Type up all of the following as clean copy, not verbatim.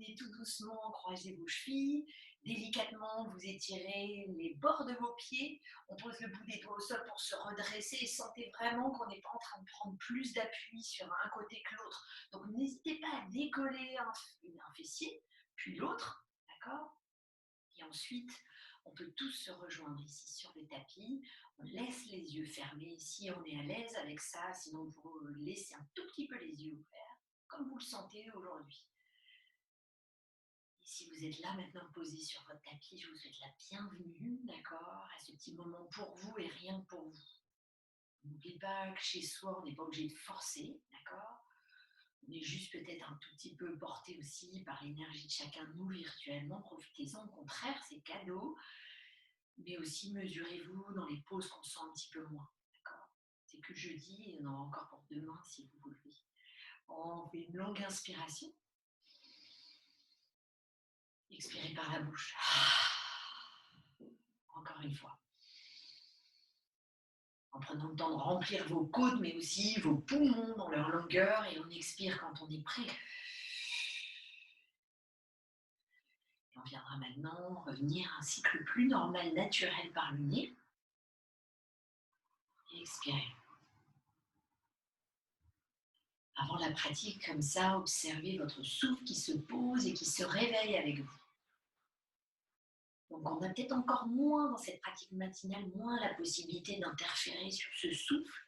revenez tout doucement, croisez vos chevilles. Délicatement, vous étirez les bords de vos pieds. On pose le bout des doigts au sol pour se redresser et sentez vraiment qu'on n'est pas en train de prendre plus d'appui sur un côté que l'autre. Donc n'hésitez pas à décoller un fessier, puis l'autre, d'accord? Et ensuite, on peut tous se rejoindre ici sur le tapis. On laisse les yeux fermés si on est à l'aise avec ça. Sinon, vous laissez un tout petit peu les yeux ouverts, comme vous le sentez aujourd'hui. Et si vous êtes là maintenant posé sur votre tapis, je vous souhaite la bienvenue, d'accord, à ce petit moment pour vous et rien que pour vous. N'oubliez pas que chez soi, on n'est pas obligé de forcer, d'accord? On est juste peut-être un tout petit peu porté aussi par l'énergie de chacun de nous virtuellement. Profitez-en, au contraire, c'est cadeau. Mais aussi, mesurez-vous dans les pauses qu'on sent un petit peu moins, d'accord? C'est que jeudi et on en aura encore pour demain si vous voulez. On fait une longue inspiration. Expirez par la bouche. Encore une fois. En prenant le temps de remplir vos côtes, mais aussi vos poumons dans leur longueur. Et on expire quand on est prêt. Et on viendra maintenant revenir à un cycle plus normal, naturel par le nez. Et expirez. Avant la pratique, comme ça, observez votre souffle qui se pose et qui se réveille avec vous. Donc on a peut-être encore moins dans cette pratique matinale, moins la possibilité d'interférer sur ce souffle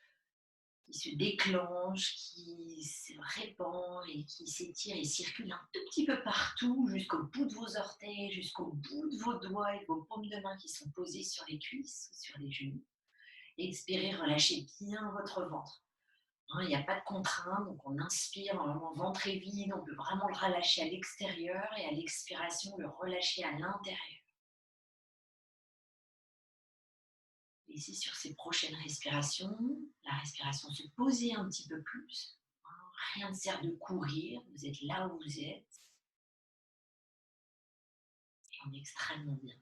qui se déclenche, qui se répand et qui s'étire et circule un tout petit peu partout, jusqu'au bout de vos orteils, jusqu'au bout de vos doigts et de vos paumes de main qui sont posées sur les cuisses, sur les genoux. Expirez, relâchez bien votre ventre. Il n'y a pas de contrainte, donc on inspire, vraiment ventre est vide, on peut vraiment le relâcher à l'extérieur et à l'expiration, le relâcher à l'intérieur. Ici, sur ces prochaines respirations, la respiration se poser un petit peu plus. Rien ne sert de courir, vous êtes là où vous êtes et on est extrêmement bien.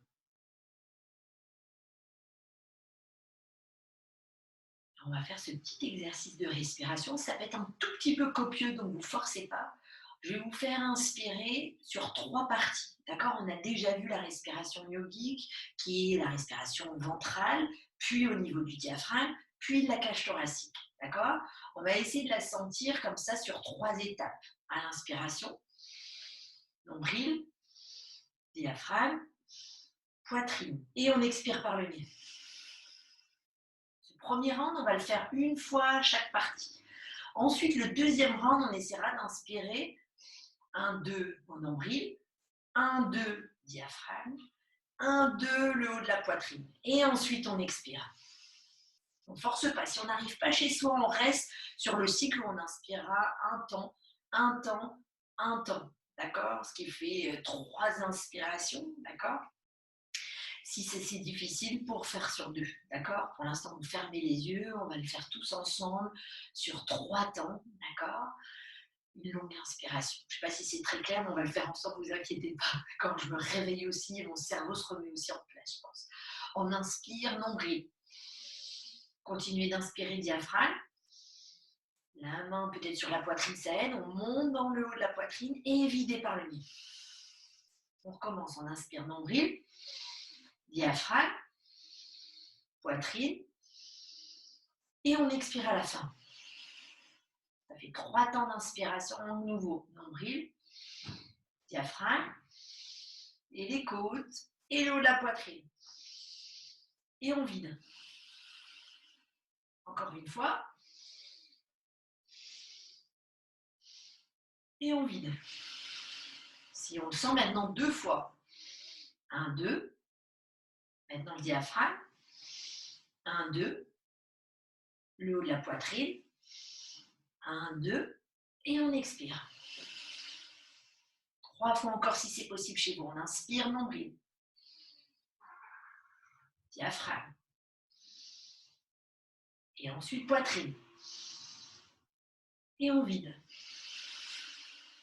On va faire ce petit exercice de respiration. Ça peut être un tout petit peu copieux, donc vous ne forcez pas. Je vais vous faire inspirer sur 3 parties. D'accord? On a déjà vu la respiration yogique, qui est la respiration ventrale, puis au niveau du diaphragme, puis de la cage thoracique. D'accord? On va essayer de la sentir comme ça sur 3 étapes. À l'inspiration, nombril, diaphragme, poitrine. Et on expire par le nez. Ce premier round, on va le faire une fois à chaque partie. Ensuite, le deuxième round, on essaiera d'inspirer 1, 2 au nombril, 1, 2 diaphragme, 1, 2 le haut de la poitrine. Et ensuite, on expire. On ne force pas. Si on n'arrive pas chez soi, on reste sur le cycle où on inspirera un temps, un temps, un temps. D'accord? Ce qui fait 3 inspirations. D'accord? Si c'est difficile, pour faire sur 2. D'accord? Pour l'instant, vous fermez les yeux. On va le faire tous ensemble sur 3 temps. D'accord? Une longue inspiration. Je ne sais pas si c'est très clair, mais on va le faire ensemble, ne vous inquiétez pas. Quand je me réveille aussi, mon cerveau se remet aussi en place, je pense. On inspire, nombril. Continuez d'inspirer, diaphragme. La main peut-être sur la poitrine, ça aide. On monte dans le haut de la poitrine et videz par le nez. On recommence, on inspire, nombril, diaphragme, poitrine. Et on expire à la fin. Ça fait 3 temps d'inspiration de nouveau. Nombril, diaphragme, et les côtes, et le haut de la poitrine. Et on vide. Encore une fois. Et on vide. Si on le sent maintenant 2 fois. 1, 2. Maintenant le diaphragme. 1, 2. Le haut de la poitrine. 1, 2. Et on expire. 3 fois encore si c'est possible chez vous. On inspire, nombril. Diaphragme. Et ensuite poitrine. Et on vide.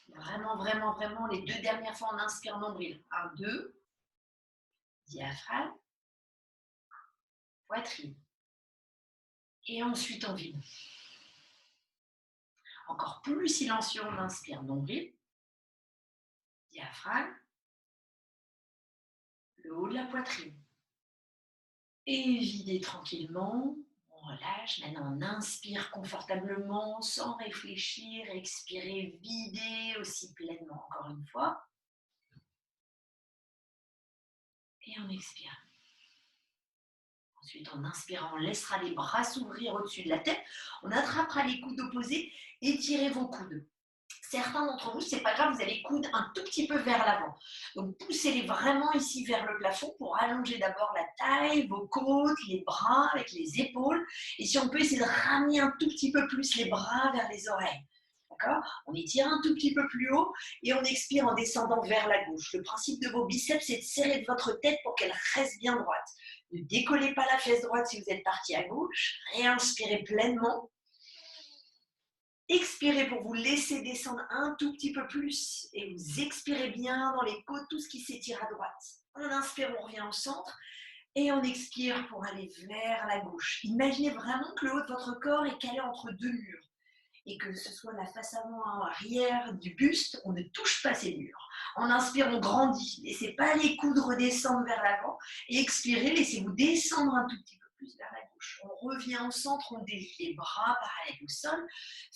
Vraiment, vraiment, vraiment, les 2 dernières fois, on inspire, nombril. 1, 2. Diaphragme. Poitrine. Et ensuite, on vide. Encore plus silencieux, on inspire, nombril. diaphragme, le haut de la poitrine. Et videz tranquillement, on relâche. Maintenant, on inspire confortablement, sans réfléchir. Expirez, videz aussi pleinement, encore une fois. Et on expire. Ensuite, en inspirant, on laissera les bras s'ouvrir au-dessus de la tête. On attrapera les coudes opposés, étirez vos coudes. Certains d'entre vous, c'est pas grave, vous avez les coudes un tout petit peu vers l'avant. Donc poussez-les vraiment ici vers le plafond pour allonger d'abord la taille, vos côtes, les bras avec les épaules. Et si on peut essayer de ramener un tout petit peu plus les bras vers les oreilles. D'accord? On étire un tout petit peu plus haut et on expire en descendant vers la gauche. Le principe de vos biceps, c'est de serrer votre tête pour qu'elle reste bien droite. Ne décollez pas la fesse droite si vous êtes parti à gauche. Réinspirez pleinement. Expirez pour vous laisser descendre un tout petit peu plus et vous expirez bien dans les côtes, tout ce qui s'étire à droite. On inspire, on revient au centre et on expire pour aller vers la gauche. Imaginez vraiment que le haut de votre corps est calé entre deux murs et que ce soit la face avant ou arrière du buste, on ne touche pas ces murs. En inspire, on grandit. Laissez pas les coudes redescendre vers l'avant et expirez, laissez-vous descendre un tout petit peu plus vers la gauche. On revient au centre, on délie les bras parallèles au sol.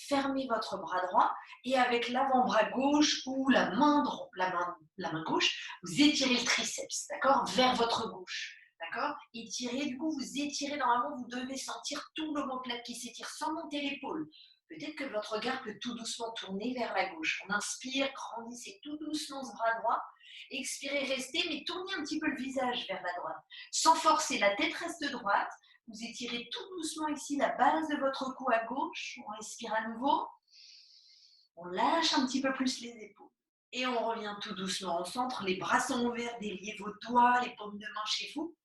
Fermez votre bras droit et avec l'avant-bras gauche ou la main gauche, vous étirez le triceps, d'accord, vers votre gauche. D'accord? Étirez, du coup, vous étirez, normalement, vous devez sentir tout l'omoplate qui s'étire sans monter l'épaule. Peut-être que votre regard peut tout doucement tourner vers la gauche. On inspire, grandissez tout doucement ce bras droit. Expirez, restez, mais tournez un petit peu le visage vers la droite. Sans forcer, la tête reste droite. Vous étirez tout doucement ici la base de votre cou à gauche. On respire à nouveau. On lâche un petit peu plus les épaules. Et on revient tout doucement au centre. Les bras sont ouverts, déliez vos doigts, les paumes de main chez vous.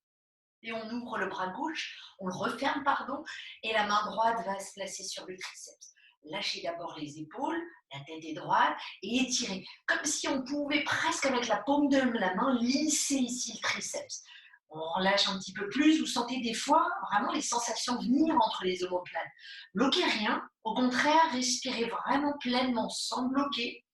Et on ouvre le bras gauche, on le referme, pardon, et la main droite va se placer sur le triceps. Lâchez d'abord les épaules, la tête est droite, et étirez. Comme si on pouvait presque avec la paume de la main lisser ici le triceps. On relâche un petit peu plus, vous sentez des fois vraiment les sensations venir entre les omoplates. Bloquez rien, au contraire, respirez vraiment pleinement sans bloquer.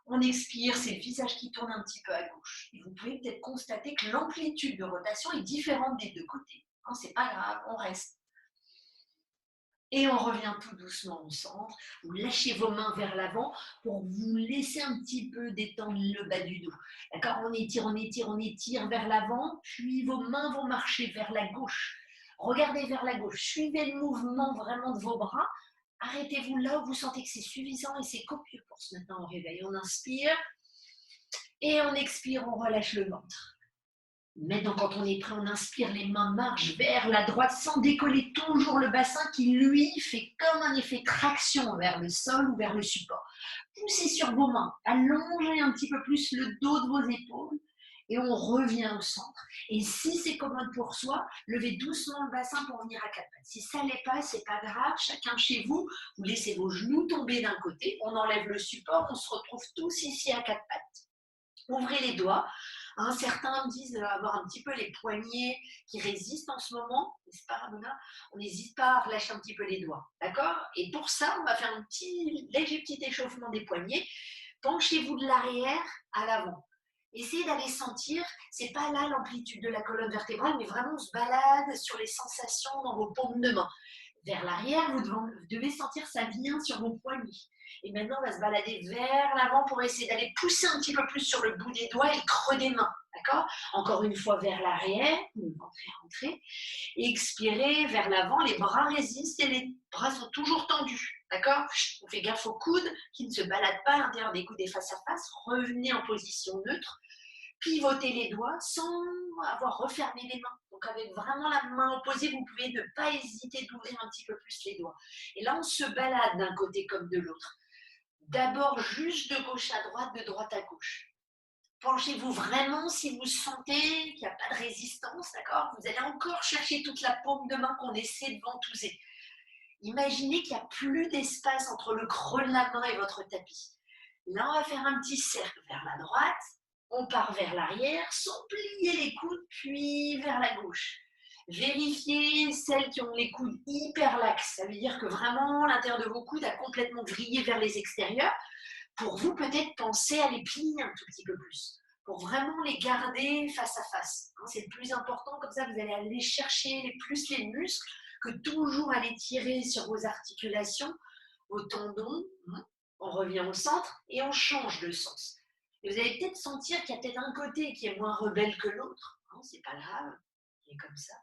On expire, c'est le visage qui tourne un petit peu à gauche. Et vous pouvez peut-être constater que l'amplitude de rotation est différente des deux côtés. Hein, c'est pas grave, on reste. Et on revient tout doucement au centre. Vous lâchez vos mains vers l'avant pour vous laisser un petit peu détendre le bas du dos. D'accord? On étire, on étire, on étire vers l'avant, puis vos mains vont marcher vers la gauche. Regardez vers la gauche, suivez le mouvement vraiment de vos bras. Arrêtez-vous là où vous sentez que c'est suffisant et c'est copieux pour se mettre en réveil. On inspire et on expire, on relâche le ventre. Maintenant, quand on est prêt, on inspire, les mains marchent vers la droite sans décoller toujours le bassin qui, lui, fait comme un effet traction vers le sol ou vers le support. Poussez sur vos mains, allongez un petit peu plus le dos de vos épaules et on revient au centre. Et si c'est commode pour soi, levez doucement le bassin pour venir à quatre pattes. Si ça ne l'est pas, c'est pas grave, chacun chez vous, vous laissez vos genoux tomber d'un côté, on enlève le support, on se retrouve tous ici à quatre pattes. Ouvrez les doigts. Hein, certains me disent avoir un petit peu les poignets qui résistent en ce moment, n'est-ce pas Ramona? On n'hésite pas à relâcher un petit peu les doigts, d'accord? Et pour ça, on va faire un léger petit échauffement des poignets. Penchez-vous de l'arrière à l'avant. Essayez d'aller sentir, c'est pas là l'amplitude de la colonne vertébrale, mais vraiment on se balade sur les sensations dans vos paumes de main. Vers l'arrière, vous devez sentir ça vient sur vos poignets. Et maintenant, on va se balader vers l'avant pour essayer d'aller pousser un petit peu plus sur le bout des doigts et le creux des mains. D'accord? Encore une fois vers l'arrière, rentrez. Expirez vers l'avant, les bras résistent et les bras sont toujours tendus. D'accord? On fait gaffe aux coudes qui ne se baladent pas à l'intérieur des coudes et face à face. Revenez en position neutre. Pivotez les doigts sans avoir refermé les mains. Donc avec vraiment la main opposée, vous pouvez ne pas hésiter d'ouvrir un petit peu plus les doigts. Et là, on se balade d'un côté comme de l'autre. D'abord juste de gauche à droite, de droite à gauche. Penchez-vous vraiment si vous sentez qu'il n'y a pas de résistance, d'accord? Vous allez encore chercher toute la paume de main qu'on essaie de ventouser. Imaginez qu'il n'y a plus d'espace entre le creux de la main et votre tapis. Là, on va faire un petit cercle vers la droite. On part vers l'arrière, sans plier les coudes, puis vers la gauche. Vérifiez celles qui ont les coudes hyper laxes. Ça veut dire que vraiment l'intérieur de vos coudes a complètement vrillé vers les extérieurs. Pour vous, peut-être pensez à les plier un tout petit peu plus, pour vraiment les garder face à face. C'est le plus important, comme ça vous allez aller chercher plus les muscles que toujours aller tirer sur vos articulations, vos tendons. On revient au centre et on change de sens. Et vous allez peut-être sentir qu'il y a peut-être un côté qui est moins rebelle que l'autre. C'est pas grave, il est comme ça.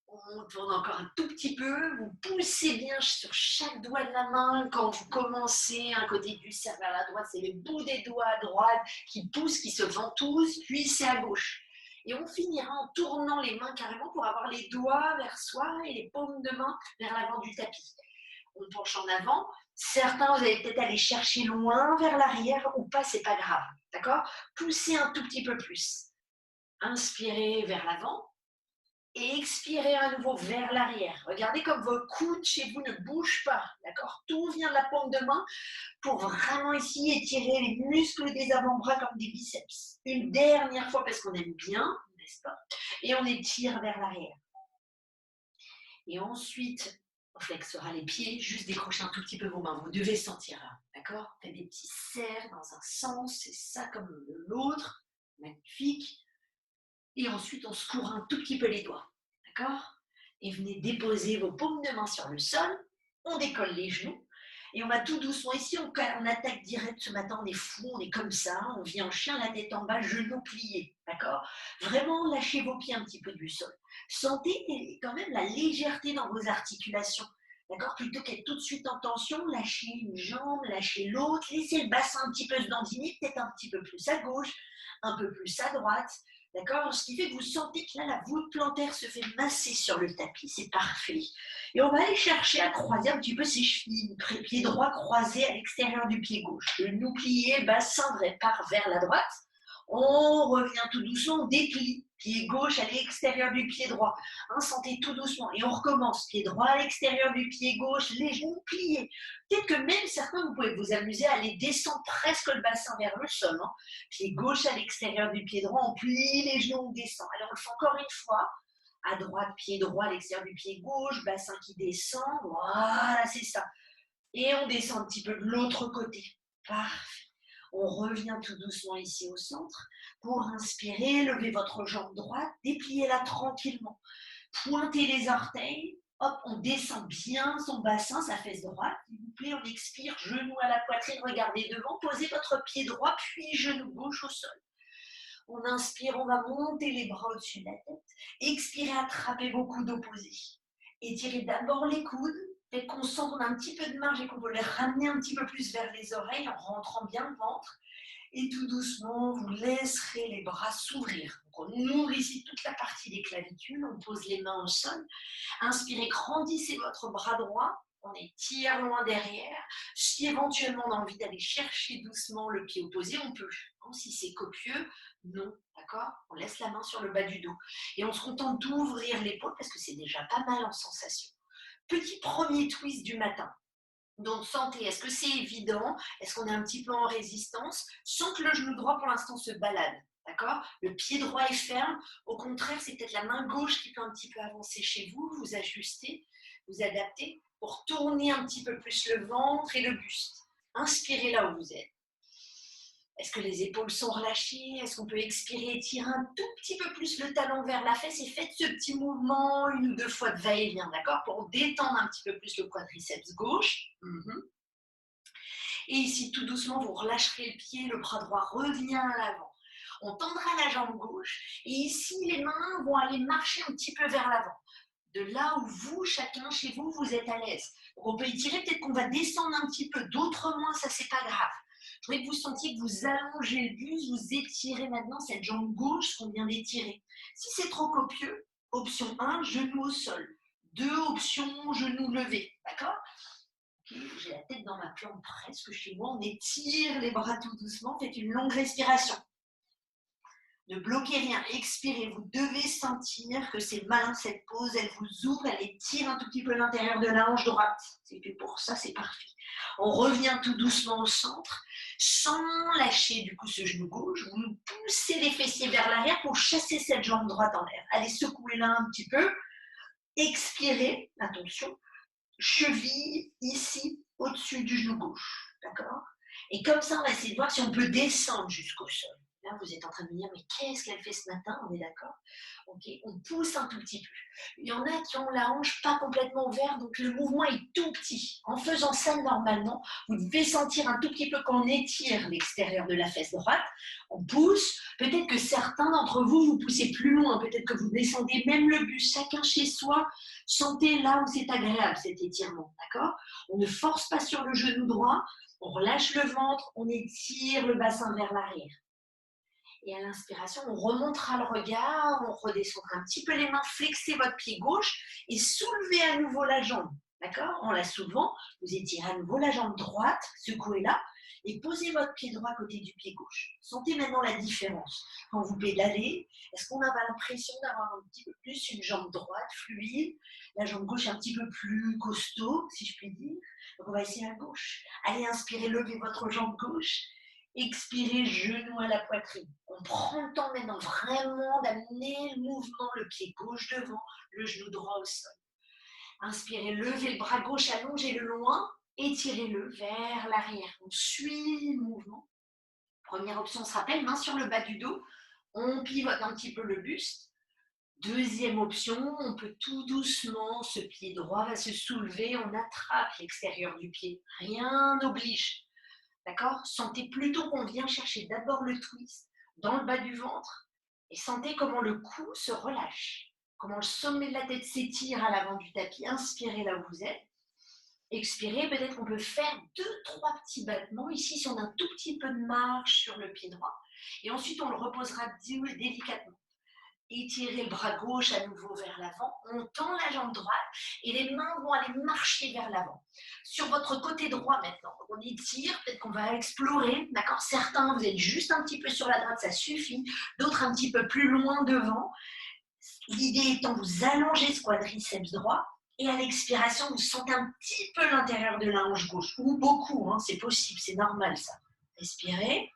On tourne encore un tout petit peu, vous poussez bien sur chaque doigt de la main quand vous commencez un côté du cercle vers la droite, c'est le bout des doigts à droite qui pousse, qui se ventouse, puis c'est à gauche. Et on finira en tournant les mains carrément pour avoir les doigts vers soi et les paumes de main vers l'avant du tapis. On penche en avant. Certains, vous allez peut-être aller chercher loin vers l'arrière ou pas, c'est pas grave. D'accord? Poussez un tout petit peu plus. Inspirez vers l'avant. Et expirez à nouveau vers l'arrière. Regardez comme vos coudes chez vous ne bougent pas, d'accord? Tout vient de la paume de main pour vraiment ici étirer les muscles des avant-bras comme des biceps. Une dernière fois parce qu'on aime bien, n'est-ce pas? Et on étire vers l'arrière. Et ensuite, on flexera les pieds, juste décrochez un tout petit peu vos mains. Vous devez sentir là, d'accord? Faites des petits cercles dans un sens, c'est ça comme l'autre. Magnifique. Et ensuite, on secoue un tout petit peu les doigts. D'accord? Et venez déposer vos paumes de main sur le sol. On décolle les genoux. Et on va tout doucement. Ici, on attaque direct ce matin. On est fou, on est comme ça. On vient en chien, la tête en bas, genoux pliés. D'accord? Vraiment, lâchez vos pieds un petit peu du sol. Sentez quand même la légèreté dans vos articulations. D'accord? Plutôt qu'être tout de suite en tension, lâchez une jambe, lâchez l'autre. Laissez le bassin un petit peu se dandiner, peut-être un petit peu plus à gauche, un peu plus à droite. D'accord? Ce qui fait que vous sentez que là, la voûte plantaire se fait masser sur le tapis. C'est parfait. Et on va aller chercher à croiser un petit peu ses chevilles. Pied droit croisé à l'extérieur du pied gauche. Genou plié, bassin part vers la droite. On revient tout doucement, on déplie. Pied gauche à l'extérieur du pied droit. Sentez tout doucement. Et on recommence. Pied droit à l'extérieur du pied gauche, les genoux pliés. Peut-être que même certains, vous pouvez vous amuser à aller descendre presque le bassin vers le sol. Pied gauche à l'extérieur du pied droit, on plie les genoux, on descend. Alors on le fait encore une fois. À droite, pied droit à l'extérieur du pied gauche, bassin qui descend. Voilà, c'est ça. Et on descend un petit peu de l'autre côté. Parfait. On revient tout doucement ici au centre. Pour inspirer, levez votre jambe droite, dépliez-la tranquillement. Pointez les orteils. Hop, on descend bien son bassin, sa fesse droite. S'il vous plaît, on expire, genou à la poitrine, regardez devant. Posez votre pied droit, puis genou gauche au sol. On inspire, on va monter les bras au-dessus de la tête. Expirez, attrapez vos coudes opposés. Étirez d'abord les coudes. Faites qu'on sent qu'on a un petit peu de marge et qu'on peut les ramener un petit peu plus vers les oreilles en rentrant bien le ventre. Et tout doucement, vous laisserez les bras s'ouvrir. Donc on ouvre ici toute la partie des clavicules, on pose les mains au sol. Inspirez, grandissez votre bras droit. On étire loin derrière. Si éventuellement on a envie d'aller chercher doucement le pied opposé, on peut. Si c'est copieux, non, d'accord? On laisse la main sur le bas du dos. Et on se contente d'ouvrir l'épaule parce que c'est déjà pas mal en sensation. Petit premier twist du matin. Donc, sentez, est-ce que c'est évident? Est-ce qu'on est un petit peu en résistance? Sans que le genou droit, pour l'instant, se balade. D'accord? Le pied droit est ferme. Au contraire, c'est peut-être la main gauche qui peut un petit peu avancer chez vous. Vous ajustez, vous adaptez pour tourner un petit peu plus le ventre et le buste. Inspirez là où vous êtes. Est-ce que les épaules sont relâchées? Est-ce qu'on peut expirer, étirer un tout petit peu plus le talon vers la fesse et faites ce petit mouvement une ou deux fois de va-et-vient, d'accord? Pour détendre un petit peu plus le quadriceps gauche. Et ici, tout doucement, vous relâcherez le pied, le bras droit revient à l'avant. On tendra la jambe gauche et ici, les mains vont aller marcher un petit peu vers l'avant. De là où vous, chacun chez vous, vous êtes à l'aise. Donc on peut étirer, peut-être qu'on va descendre un petit peu, d'autres moins, ça c'est pas grave. Je voudrais que vous sentiez que vous allongez le buste, vous étirez maintenant cette jambe gauche qu'on vient d'étirer. Si c'est trop copieux, option 1, genou au sol. 2, option genou levé. D'accord? Okay, j'ai la tête dans ma planche presque chez moi. On étire les bras tout doucement. Faites une longue respiration. Ne bloquez rien, expirez. Vous devez sentir que c'est malin cette pause. Elle vous ouvre, elle étire un tout petit peu l'intérieur de la hanche droite. C'est fait pour ça, c'est parfait. On revient tout doucement au centre, sans lâcher du coup ce genou gauche. Vous poussez les fessiers vers l'arrière pour chasser cette jambe droite en l'air. Allez, secouez-la un petit peu. Expirez, attention. Cheville ici, au-dessus du genou gauche. D'accord? Et comme ça, on va essayer de voir si on peut descendre jusqu'au sol. Là, vous êtes en train de me dire, mais qu'est-ce qu'elle fait ce matin? On est d'accord? Ok, on pousse un tout petit peu. Il y en a qui ont la hanche pas complètement ouverte, donc le mouvement est tout petit. En faisant ça normalement, vous devez sentir un tout petit peu qu'on étire l'extérieur de la fesse droite. On pousse. Peut-être que certains d'entre vous, vous poussez plus loin. Peut-être que vous descendez même le buste. Chacun chez soi, sentez là où c'est agréable cet étirement. D'accord? On ne force pas sur le genou droit. On relâche le ventre. On étire le bassin vers l'arrière. Et à l'inspiration, on remontera le regard, on redescendra un petit peu les mains, flexez votre pied gauche et soulevez à nouveau la jambe. D'accord? En la soulevant, vous étirez à nouveau la jambe droite, secouez-la et posez votre pied droit à côté du pied gauche. Sentez maintenant la différence. Quand vous pédalez, est-ce qu'on a l'impression d'avoir un petit peu plus une jambe droite fluide, la jambe gauche un petit peu plus costaud, si je puis dire? Donc on va essayer à gauche. Allez, inspirez, levez votre jambe gauche. Expirez, genou à la poitrine. On prend le temps maintenant vraiment d'amener le mouvement, le pied gauche devant, le genou droit au sol. Inspirez, levez le bras gauche, allongez-le loin, étirez-le vers l'arrière. On suit le mouvement. Première option, on se rappelle, main sur le bas du dos. On pivote un petit peu le buste. Deuxième option, on peut tout doucement, ce pied droit va se soulever, on attrape l'extérieur du pied. Rien n'oblige. D'accord? Sentez plutôt qu'on vient chercher d'abord le twist dans le bas du ventre et sentez comment le cou se relâche, comment le sommet de la tête s'étire à l'avant du tapis. Inspirez là où vous êtes. Expirez, peut-être qu'on peut faire 2-3 petits battements. Ici, si on a un tout petit peu de marge sur le pied droit. Et ensuite, on le reposera délicatement. Étirez le bras gauche à nouveau vers l'avant, on tend la jambe droite et les mains vont aller marcher vers l'avant. Sur votre côté droit maintenant, on étire, peut-être qu'on va explorer, d'accord? Certains, vous êtes juste un petit peu sur la droite, ça suffit, d'autres un petit peu plus loin devant. L'idée étant, vous allongez ce quadriceps droit et à l'expiration, vous sentez un petit peu l'intérieur de la hanche gauche, ou beaucoup, hein, c'est possible, c'est normal ça. Respirez.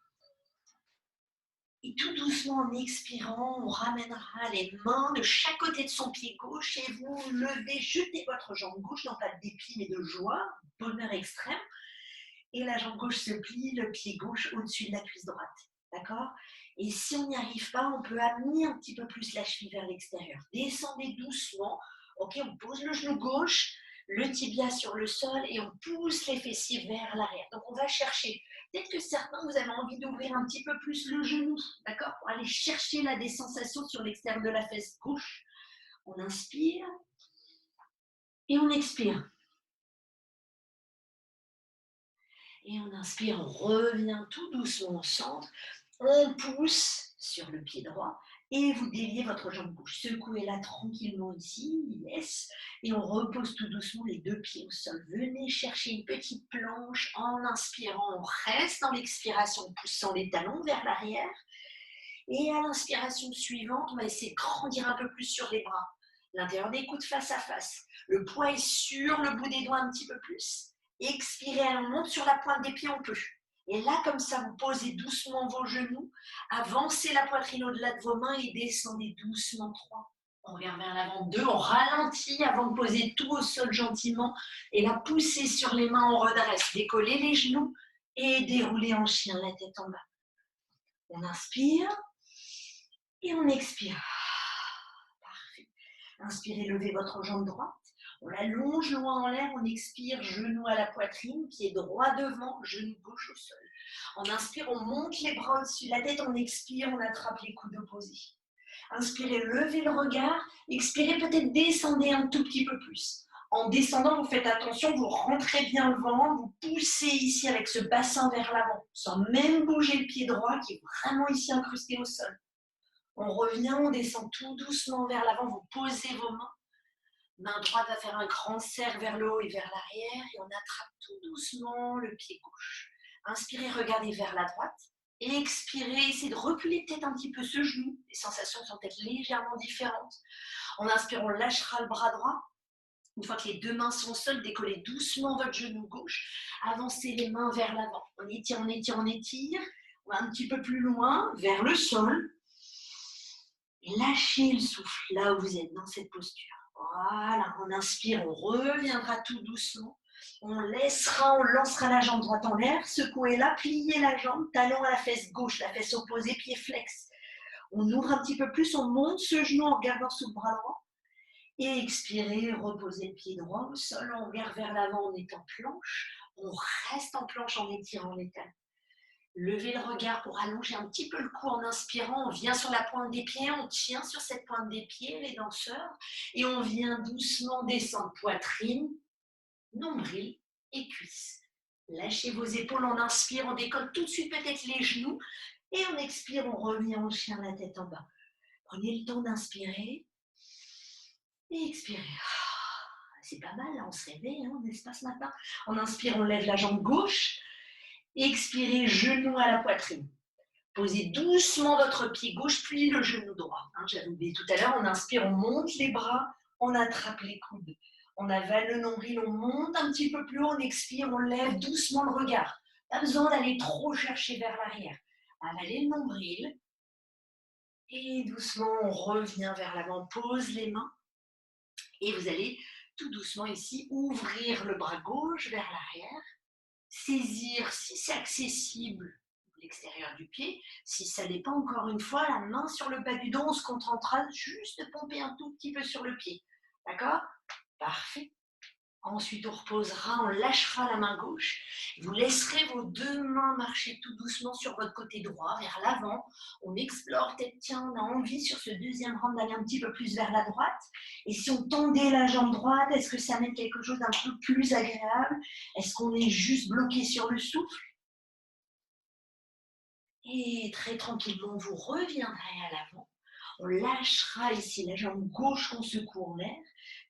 Et tout doucement, en expirant, on ramènera les mains de chaque côté de son pied gauche et vous levez, jetez votre jambe gauche, non pas de dépit mais de joie, bonheur extrême. Et la jambe gauche se plie, le pied gauche au-dessus de la cuisse droite. D'accord? Et si on n'y arrive pas, on peut amener un petit peu plus la cheville vers l'extérieur. Descendez doucement. Ok, on pose le genou gauche, le tibia sur le sol et on pousse les fessiers vers l'arrière. Donc on va chercher. Peut-être que certains, vous avez envie d'ouvrir un petit peu plus le genou, d'accord? Pour aller chercher des sensations sur l'extérieur de la fesse gauche. On inspire et on expire. Et on inspire, on revient tout doucement au centre. On pousse sur le pied droit et vous déliez votre jambe gauche. Secouez-la tranquillement ici, yes. Et on repose tout doucement les deux pieds au sol. Venez chercher une petite planche en inspirant. On reste dans l'expiration, poussant les talons vers l'arrière. Et à l'inspiration suivante, on va essayer de grandir un peu plus sur les bras. L'intérieur des coudes face à face. Le poids est sur le bout des doigts un petit peu plus. Expirez, on monte sur la pointe des pieds, on peut. Et là, comme ça, vous posez doucement vos genoux, avancez la poitrine au-delà de vos mains et descendez doucement 3. On revient vers l'avant 2, on ralentit avant de poser tout au sol gentiment. Et là, poussez sur les mains, on redresse. Décollez les genoux et déroulez en chien, la tête en bas. On inspire et on expire. Parfait. Inspirez, levez votre jambe droite. On l'allonge loin en l'air, on expire, genou à la poitrine, pied droit devant, genou gauche au sol. On inspire, on monte les bras au-dessus de la tête, on expire, on attrape les coudes opposés. Inspirez, levez le regard, expirez, peut-être descendez un tout petit peu plus. En descendant, vous faites attention, vous rentrez bien le ventre, vous poussez ici avec ce bassin vers l'avant, sans même bouger le pied droit qui est vraiment ici incrusté au sol. On revient, on descend tout doucement vers l'avant, vous posez vos mains. Main droite va faire un grand cercle vers le haut et vers l'arrière et on attrape tout doucement le pied gauche. Inspirez, regardez vers la droite. Expirez, essayez de reculer peut-être un petit peu ce genou. Les sensations sont peut-être légèrement différentes. En inspirant, on lâchera le bras droit. Une fois que les deux mains sont au sol, décollez doucement votre genou gauche. Avancez les mains vers l'avant. On étire, on étire, on étire. On va un petit peu plus loin, vers le sol. Et lâchez le souffle là où vous êtes dans cette posture. Voilà, on inspire, on reviendra tout doucement. On lancera la jambe droite en l'air, secouez-la, pliez la jambe, talon à la fesse gauche, la fesse opposée, pied flex. On ouvre un petit peu plus, on monte ce genou en regardant sous le bras droit. Et expirez, reposez le pied droit au sol, on regarde vers l'avant, on est en planche. On reste en planche en étirant les talons. Levez le regard pour allonger un petit peu le cou en inspirant. On vient sur la pointe des pieds, on tient sur cette pointe des pieds, les danseurs. Et on vient doucement descendre poitrine, nombril et cuisses. Lâchez vos épaules, on inspire, on décolle tout de suite peut-être les genoux. Et on expire, on revient en chien, la tête en bas. Prenez le temps d'inspirer et expirer. C'est pas mal, là, on se réveille, hein, n'est-ce pas, ce matin? On inspire, on lève la jambe gauche. Expirez, genou à la poitrine. Posez doucement votre pied gauche, puis le genou droit. J'avais oublié tout à l'heure, on inspire, on monte les bras, on attrape les coudes. On avale le nombril, on monte un petit peu plus haut, on expire, on lève doucement le regard. Pas besoin d'aller trop chercher vers l'arrière. Avalez le nombril. Et doucement, on revient vers l'avant, pose les mains. Et vous allez tout doucement ici ouvrir le bras gauche vers l'arrière. Saisir, si c'est accessible, l'extérieur du pied. Si ça n'est pas, encore une fois, la main sur le bas du dos, on se contentera juste de pomper un tout petit peu sur le pied. D'accord? Parfait. Ensuite, on reposera, on lâchera la main gauche. Vous laisserez vos deux mains marcher tout doucement sur votre côté droit, vers l'avant. On explore, peut-être, tiens, on a envie sur ce deuxième round d'aller un petit peu plus vers la droite. Et si on tendait la jambe droite, est-ce que ça amène quelque chose d'un peu plus agréable? Est-ce qu'on est juste bloqué sur le souffle? Et très tranquillement, vous reviendrez à l'avant. On lâchera ici la jambe gauche qu'on secoue en l'air.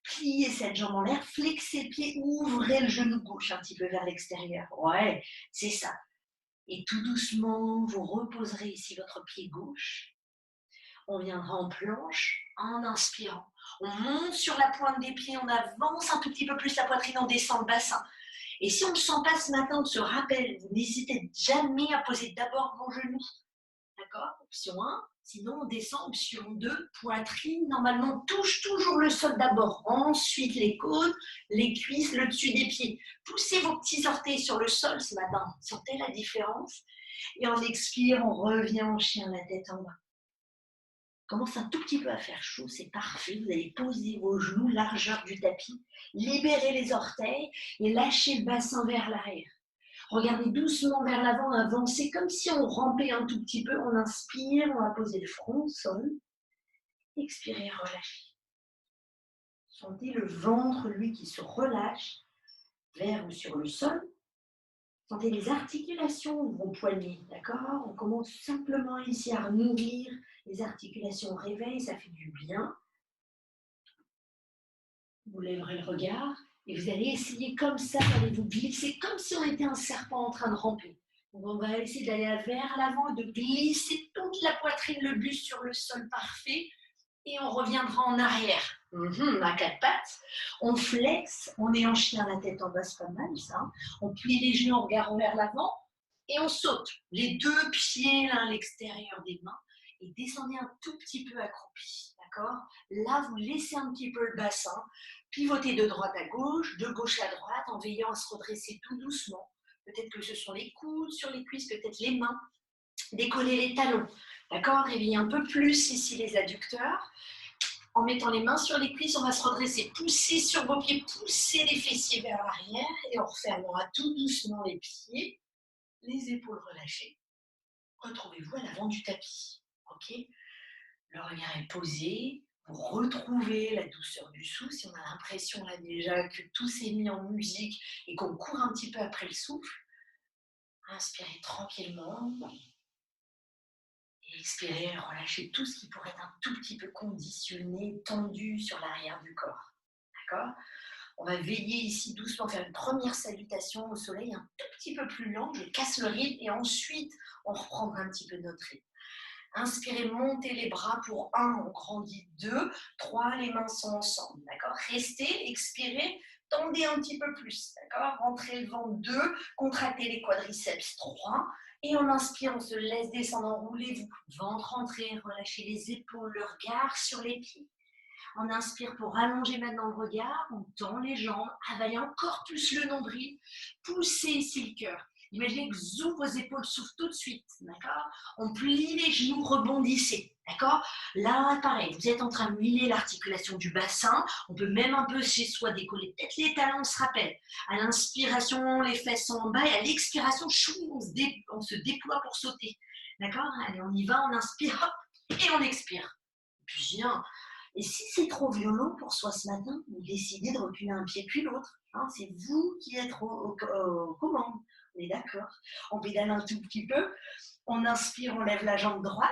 Pliez cette jambe en l'air, flexez le pied, ouvrez le genou gauche un petit peu vers l'extérieur. Ouais, c'est ça. Et tout doucement, vous reposerez ici votre pied gauche. On viendra en planche en inspirant. On monte sur la pointe des pieds, on avance un tout petit peu plus la poitrine, on descend le bassin. Et si on ne le sent pas ce matin, on se rappelle, vous n'hésitez jamais à poser d'abord vos genoux. D'accord? Option 1. Sinon, on descend. Option 2. Poitrine, normalement, touche toujours le sol d'abord. Ensuite, les côtes, les cuisses, le dessus des pieds. Poussez vos petits orteils sur le sol ce matin. Sentez la différence. Et on expire, on revient en chien, la tête en bas. Commence un tout petit peu à faire chaud, c'est parfait. Vous allez poser vos genoux, largeur du tapis. Libérez les orteils et lâchez le bassin vers l'arrière. Regardez doucement vers l'avant, avancez comme si on rampait un tout petit peu. On inspire, on va poser le front au sol. Expirez, relâchez. Sentez le ventre, lui, qui se relâche vers ou sur le sol. Sentez les articulations de vos poignets, d'accord? On commence simplement ici à nourrir les articulations au réveil, ça fait du bien. Vous lèverez le regard et vous allez essayer comme ça d'aller vous glisser, comme si on était un serpent en train de ramper. Donc on va essayer d'aller vers l'avant et de glisser toute la poitrine, le buste sur le sol parfait. Et on reviendra en arrière. À quatre pattes. On flexe, on est en chien, la tête en bas, c'est pas mal ça. On plie les genoux en regardant vers l'avant et on saute. Les deux pieds l'un à l'extérieur des mains et descendez un tout petit peu accroupi. D'accord? Là, vous laissez un petit peu le bassin, pivotez de droite à gauche, de gauche à droite, en veillant à se redresser tout doucement. Peut-être que ce sont les coudes sur les cuisses, peut-être les mains. Décollez les talons. D'accord? Réveillez un peu plus ici les adducteurs. En mettant les mains sur les cuisses, on va se redresser. Poussez sur vos pieds, poussez les fessiers vers l'arrière et on refermera tout doucement les pieds, les épaules relâchées. Retrouvez-vous à l'avant du tapis. Ok? Le regard est posé. Vous retrouvez la douceur du souffle. Si on a l'impression là déjà que tout s'est mis en musique et qu'on court un petit peu après le souffle, inspirez tranquillement. Et expirez, relâchez tout ce qui pourrait être un tout petit peu conditionné, tendu sur l'arrière du corps. D'accord? On va veiller ici doucement, faire une première salutation au soleil, un tout petit peu plus lente, je casse le rythme et ensuite on reprendra un petit peu notre rythme. Inspirez, montez les bras pour 1, on grandit 2, 3, les mains sont ensemble. D'accord? Restez, expirez, tendez un petit peu plus. D'accord? Rentrez le ventre 2, contractez les quadriceps 3. Et on inspire, on se laisse descendre, enroulez-vous. Ventre rentré, relâchez les épaules, le regard sur les pieds. On inspire pour rallonger maintenant le regard, on tend les jambes, avalez encore plus le nombril, poussez ici le cœur. Imaginez que zou, vos épaules s'ouvrent tout de suite, d'accord? On plie les genoux, rebondissez, d'accord? Là, pareil, vous êtes en train de muiller l'articulation du bassin, on peut même un peu chez soi décoller peut-être les talons, on se rappelle. À l'inspiration, les fesses sont en bas, et à l'expiration, chou, on se déploie pour sauter, d'accord? Allez, on y va, on inspire, hop, et on expire. Bien. Et si c'est trop violent pour soi ce matin, vous décidez de reculer un pied puis l'autre. Hein, c'est vous qui êtes aux commandes. On est d'accord. On pédale un tout petit peu. On inspire, on lève la jambe droite.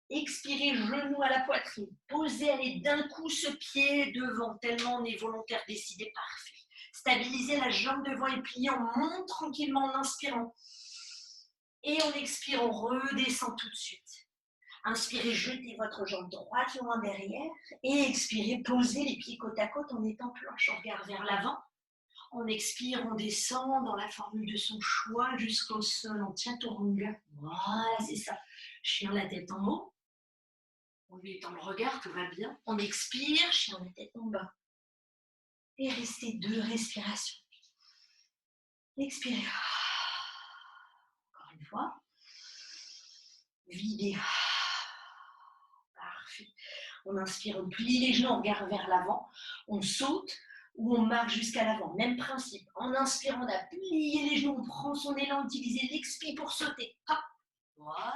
Expirez, genou à la poitrine. Posez, allez d'un coup ce pied devant, tellement on est volontaire, décidé, parfait. Stabilisez la jambe devant et pliez, on monte tranquillement en inspirant. Et on expire, on redescend tout de suite. Inspirez, jetez votre jambe droite loin derrière et expirez, posez les pieds côte à côte en étant planche. On regarde vers l'avant. On expire, on descend dans la formule de son choix jusqu'au sol. On tient Chaturanga. Voilà, c'est ça. Chien la tête en haut. On étend le regard, tout va bien. On expire, chien la tête en bas. Et restez 2 respirations. Expirez. Encore une fois. Videz. Parfait. On inspire, on plie les genoux, on regarde vers l'avant, on saute ou on marche jusqu'à l'avant. Même principe. En inspirant, on a plié les genoux, on prend son élan, utilisez l'expi pour sauter. Hop. Voilà.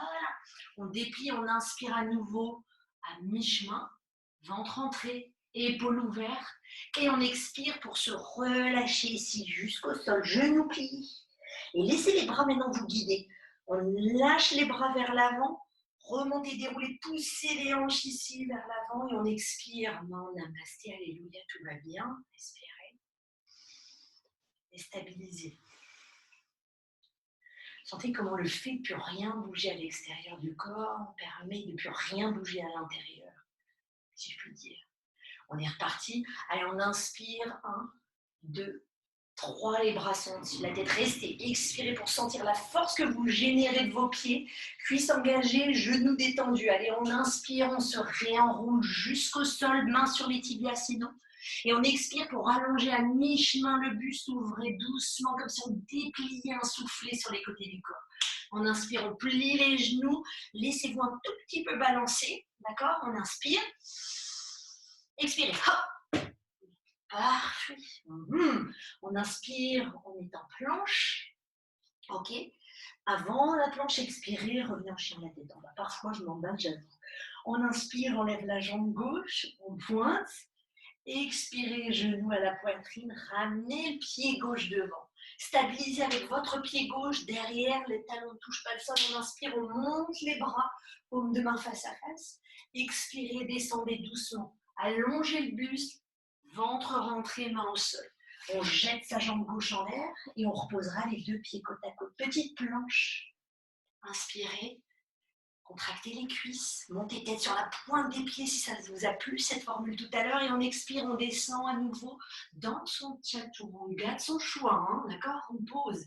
On déplie, on inspire à nouveau à mi-chemin, ventre entré, épaules ouvertes. Et on expire pour se relâcher ici jusqu'au sol, genoux pliés. Et laissez les bras maintenant vous guider. On lâche les bras vers l'avant. Remontez, déroulez, poussez les hanches ici vers l'avant et on expire. Non, namasté, alléluia, tout va bien. Respirez. Et stabilisez. Sentez comment le fait de ne plus rien bouger à l'extérieur du corps permet de ne plus rien bouger à l'intérieur, si je puis dire. On est reparti. Allez, on inspire. 1, 2, 3, les bras sont au-dessus de la tête. Restez, expirez pour sentir la force que vous générez de vos pieds. Cuisses engagées, genoux détendus. Allez, on inspire, on se réenroule jusqu'au sol, mains sur les tibias sinon. Et on expire pour allonger à mi-chemin le buste. Ouvrez doucement, comme si on dépliait un soufflet sur les côtés du corps. On inspire, on plie les genoux. Laissez-vous un tout petit peu balancer. D'accord? On inspire. Expirez. Hop. Parfait. On inspire, on est en planche. Ok. Avant la planche, expirez, revenez en chien la tête en bas. Parfois, je m'emballe, j'avoue. On inspire, on lève la jambe gauche, on pointe. Expirez, genou à la poitrine, ramenez le pied gauche devant. Stabilisez avec votre pied gauche derrière, les talons ne touchent pas le sol. On inspire, on monte les bras, paume de main face à face. Expirez, descendez doucement. Allongez le buste, ventre rentré, main au sol. On jette sa jambe gauche en l'air et on reposera les 2 pieds côte à côte. Petite planche. Inspirez. Contractez les cuisses, montez tête sur la pointe des pieds si ça vous a plu cette formule tout à l'heure et on expire, on descend à nouveau dans son Chaturanga de son choix, hein, d'accord? On pose.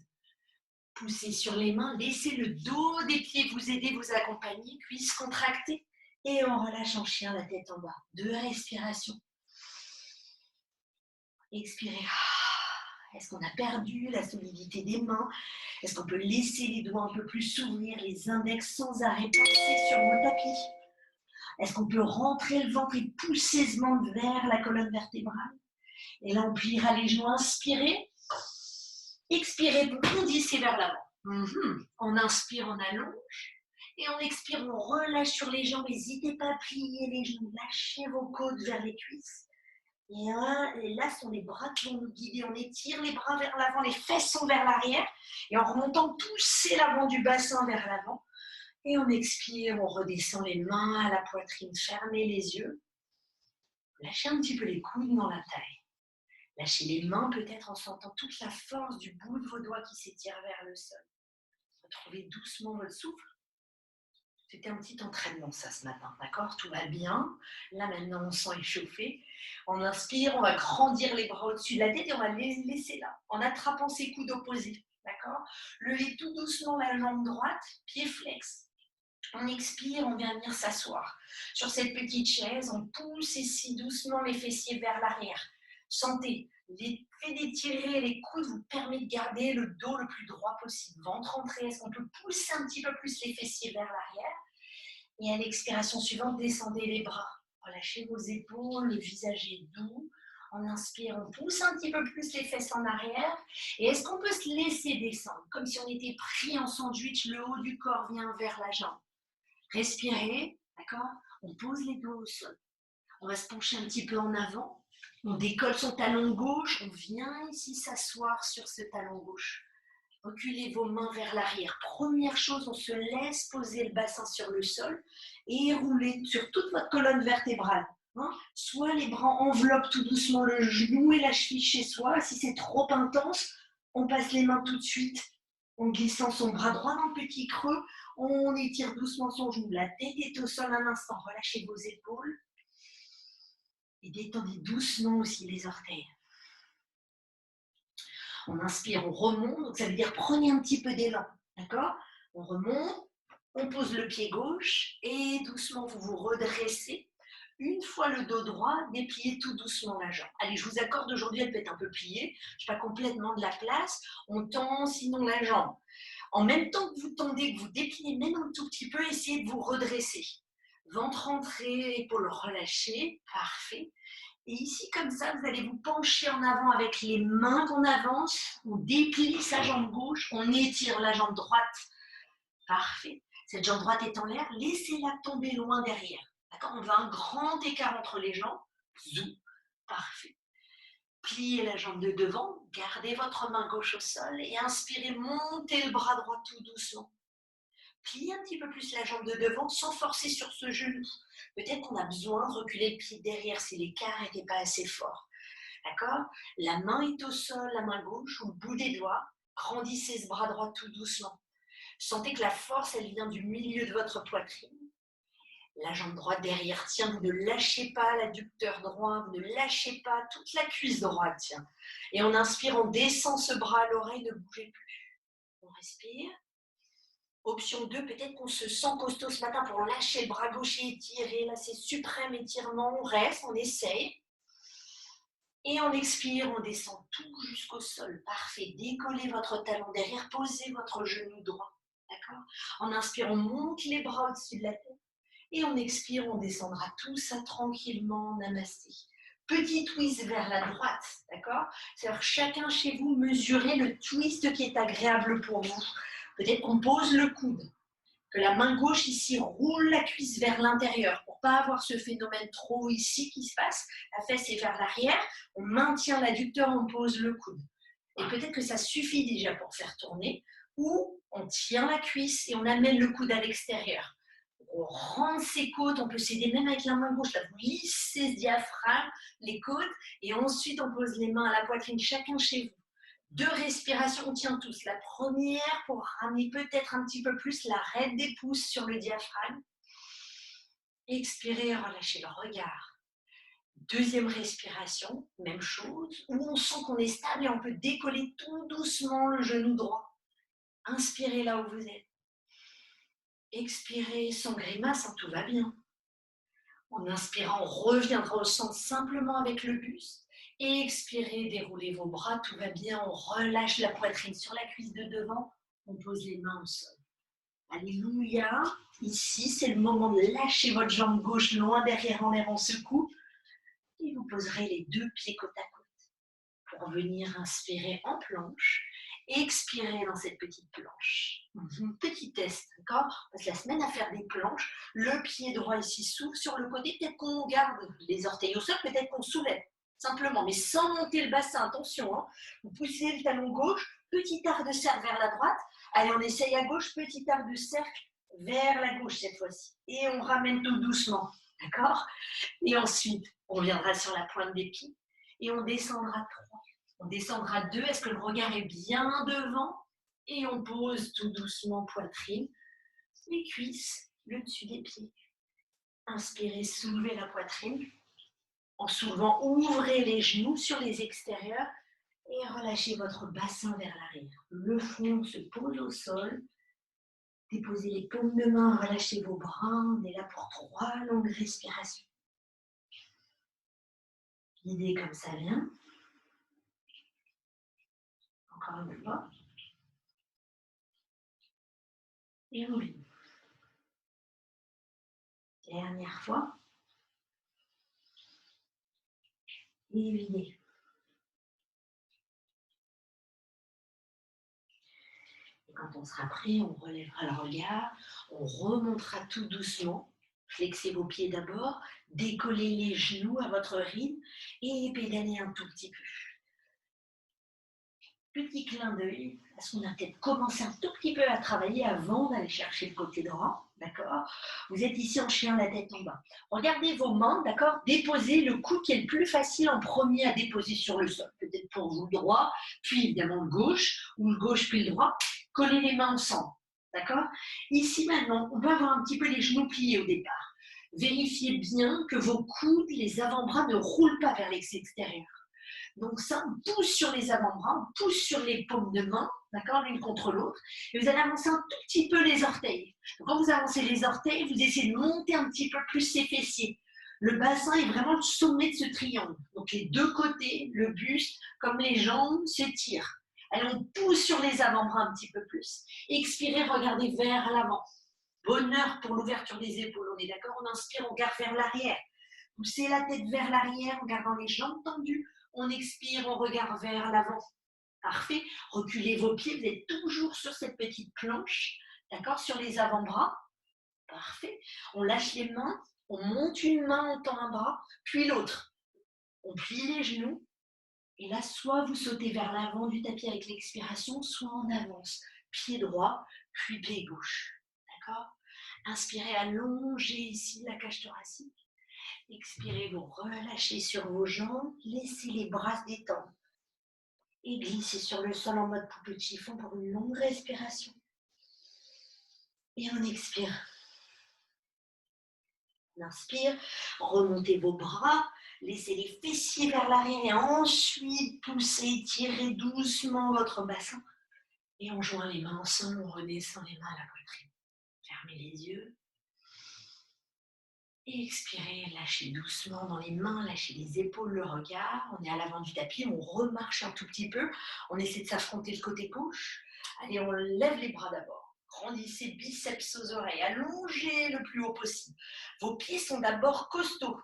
Poussez sur les mains, laissez le dos des pieds vous aider, vous accompagner, cuisses contractées et on relâche en chien la tête en bas. 2 respirations. Expirez. Est-ce qu'on a perdu la solidité des mains? Est-ce qu'on peut laisser les doigts un peu plus s'ouvrir, les index sans arrêt penser sur vos tapis? Est-ce qu'on peut rentrer le ventre et pousser ce ventre vers la colonne vertébrale? Et là, on pliera les genoux, inspirez. Expirez, bondissez vers l'avant. On inspire, on allonge. Et on expire, on relâche sur les jambes. N'hésitez pas à plier les genoux, lâchez vos côtes vers les cuisses. Et là, ce sont les bras qui vont nous guider. On étire les bras vers l'avant, les fesses sont vers l'arrière. Et en remontant, poussez l'avant du bassin vers l'avant. Et on expire, on redescend les mains à la poitrine, fermez les yeux. Lâchez un petit peu les coudes dans la taille. Lâchez les mains peut-être en sentant toute la force du bout de vos doigts qui s'étire vers le sol. Retrouvez doucement votre souffle. C'était un petit entraînement ça ce matin, d'accord? Tout va bien. Là maintenant on sent échauffé. On inspire, on va grandir les bras au-dessus de la tête et on va les laisser là, en attrapant ses coudes opposés, d'accord? Levez tout doucement la jambe droite, pied flex. On expire, on vient venir s'asseoir. Sur cette petite chaise, on pousse ici doucement les fessiers vers l'arrière. Sentez, l'effet d'étirer les coudes vous permet de garder le dos le plus droit possible. Ventre entré, est-ce qu'on peut pousser un petit peu plus les fessiers vers l'arrière? Et à l'expiration suivante, descendez les bras. Relâchez vos épaules, le visage est doux. On inspire, on pousse un petit peu plus les fesses en arrière. Et est-ce qu'on peut se laisser descendre, comme si on était pris en sandwich, le haut du corps vient vers la jambe. Respirez, d'accord? On pose les dos au sol. On va se pencher un petit peu en avant. On décolle son talon gauche. On vient ici s'asseoir sur ce talon gauche. Reculez vos mains vers l'arrière. Première chose, on se laisse poser le bassin sur le sol et roulez sur toute votre colonne vertébrale. Soit les bras enveloppent tout doucement le genou et la cheville chez soi. Si c'est trop intense, on passe les mains tout de suite en glissant son bras droit dans le petit creux. On étire doucement son genou. La tête est au sol un instant. Relâchez vos épaules et détendez doucement aussi les orteils. On inspire, on remonte, donc ça veut dire prenez un petit peu d'élan, d'accord? On remonte, on pose le pied gauche et doucement vous vous redressez. Une fois le dos droit, dépliez tout doucement la jambe. Allez, je vous accorde aujourd'hui, elle peut être un peu pliée, je n'ai pas complètement de la place. On tend sinon la jambe. En même temps que vous tendez, que vous dépliez même un tout petit peu, essayez de vous redresser. Ventre entré, épaules relâchées, parfait. Et ici, comme ça, vous allez vous pencher en avant avec les mains qu'on avance. On déplie sa jambe gauche, on étire la jambe droite. Parfait. Cette jambe droite est en l'air, laissez-la tomber loin derrière. D'accord? On veut un grand écart entre les jambes. Zou. Parfait. Pliez la jambe de devant, gardez votre main gauche au sol et inspirez, montez le bras droit tout doucement. Pliez un petit peu plus la jambe de devant sans forcer sur ce genou. Peut-être qu'on a besoin de reculer le pied derrière si l'écart n'était pas assez fort. D'accord? La main est au sol, la main gauche, au bout des doigts. Grandissez ce bras droit tout doucement. Sentez que la force, elle vient du milieu de votre poitrine. La jambe droite derrière, tiens, vous ne lâchez pas l'adducteur droit, vous ne lâchez pas toute la cuisse droite, tiens. Et on inspire, on descend ce bras à l'oreille, ne bougez plus. On respire. Option 2, peut-être qu'on se sent costaud ce matin pour lâcher le bras gauche et étirer. Là, c'est suprême étirement. On reste, on essaye. Et on expire, on descend tout jusqu'au sol. Parfait. Décollez votre talon derrière, posez votre genou droit. D'accord? En inspire, on monte les bras au-dessus de la tête. Et on expire, on descendra tout ça tranquillement. Namasté. Petit twist vers la droite. D'accord? C'est-à-dire chacun chez vous, mesurez le twist qui est agréable pour vous. Peut-être qu'on pose le coude, que la main gauche ici roule la cuisse vers l'intérieur pour ne pas avoir ce phénomène trop ici qui se passe. La fesse est vers l'arrière, on maintient l'adducteur, on pose le coude. Et peut-être que ça suffit déjà pour faire tourner, ou on tient la cuisse et on amène le coude à l'extérieur. On rentre ses côtes, on peut s'aider même avec la main gauche, là, vous lissez ce diaphragme, les côtes, et ensuite on pose les mains à la poitrine, chacun chez vous. 2 respirations, on tient tous. La première pour ramener peut-être un petit peu plus l'arête des pouces sur le diaphragme. Expirez, relâchez le regard. Deuxième respiration, même chose, où on sent qu'on est stable et on peut décoller tout doucement le genou droit. Inspirez là où vous êtes. Expirez sans grimace, tout va bien. En inspirant, on reviendra au centre simplement avec le buste. Et expirez, déroulez vos bras, tout va bien. On relâche la poitrine sur la cuisse de devant. On pose les mains au sol. Alléluia. Ici, c'est le moment de lâcher votre jambe gauche loin derrière en l'air, on secoue. Et vous poserez les 2 pieds côte à côte pour venir inspirer en planche et expirer dans cette petite planche. Petit test, d'accord? On passe la semaine à faire des planches. Le pied droit ici s'ouvre sur le côté. Peut-être qu'on garde les orteils au sol, peut-être qu'on soulève. Simplement, mais sans monter le bassin. Attention, hein. Vous poussez le talon gauche, petit arc de cercle vers la droite. Allez, on essaye à gauche, petit arc de cercle vers la gauche cette fois-ci. Et on ramène tout doucement, d'accord? Et ensuite, on viendra sur la pointe des pieds et on descendra 3. On descendra 2. Est-ce que le regard est bien devant? Et on pose tout doucement poitrine, les cuisses, le dessus des pieds. Inspirez, soulevez la poitrine. En soulevant, ouvrez les genoux sur les extérieurs et relâchez votre bassin vers l'arrière. Le front se pose au sol Déposez les paumes de main, relâchez vos bras. On est là pour 3 longues respirations. Guidez comme ça vient. Encore une fois. Et on vide. Dernière fois. Et videz. Et quand on sera prêt, on relèvera le regard. On remontera tout doucement. Flexez vos pieds d'abord. Décollez les genoux à votre rythme. Et pédalez un tout petit peu. Petit clin d'œil, parce qu'on a peut-être commencé un tout petit peu à travailler avant d'aller chercher le côté droit, d'accord? Vous êtes ici en chien, la tête en bas. Regardez vos mains, d'accord? Déposez le coude qui est le plus facile en premier à déposer sur le sol. Peut-être pour vous le droit, puis évidemment le gauche, ou le gauche puis le droit. Collez les mains ensemble, d'accord? Ici maintenant, on va avoir un petit peu les genoux pliés au départ. Vérifiez bien que vos coudes, les avant-bras ne roulent pas vers l'extérieur. Donc ça, on pousse sur les avant-bras, on pousse sur les paumes de main, d'accord, l'une contre l'autre. Et vous allez avancer un tout petit peu les orteils. Donc quand vous avancez les orteils, vous essayez de monter un petit peu plus ces fessiers. Le bassin est vraiment le sommet de ce triangle. Donc les deux côtés, le buste, comme les jambes, s'étirent. Allez, on pousse sur les avant-bras un petit peu plus. Expirez, regardez vers l'avant. Bonheur pour l'ouverture des épaules, on est d'accord? On inspire, on garde vers l'arrière. Poussez la tête vers l'arrière en gardant les jambes tendues. On expire, on regarde vers l'avant. Parfait. Reculez vos pieds, vous êtes toujours sur cette petite planche, d'accord, sur les avant-bras. Parfait. On lâche les mains, on monte une main, on tend un bras, puis l'autre. On plie les genoux. Et là, soit vous sautez vers l'avant du tapis avec l'expiration, soit on avance. Pied droit, puis pied gauche. D'accord? Inspirez, allongez ici la cage thoracique. Expirez, vous relâchez sur vos jambes, laissez les bras se détendre. Et glissez sur le sol en mode poupée de chiffon pour une longue respiration. Et on expire. On inspire, remontez vos bras, laissez les fessiers vers l'arrière et ensuite poussez, tirez doucement votre bassin. Et on joint les mains ensemble, on redescend les mains à la poitrine. Fermez les yeux. Et expirez, lâchez doucement dans les mains, lâchez les épaules, le regard. On est à l'avant du tapis, on remarche un tout petit peu. On essaie de s'affronter le côté gauche. Allez, on lève les bras d'abord. Grandissez biceps aux oreilles, allongez le plus haut possible. Vos pieds sont d'abord costauds.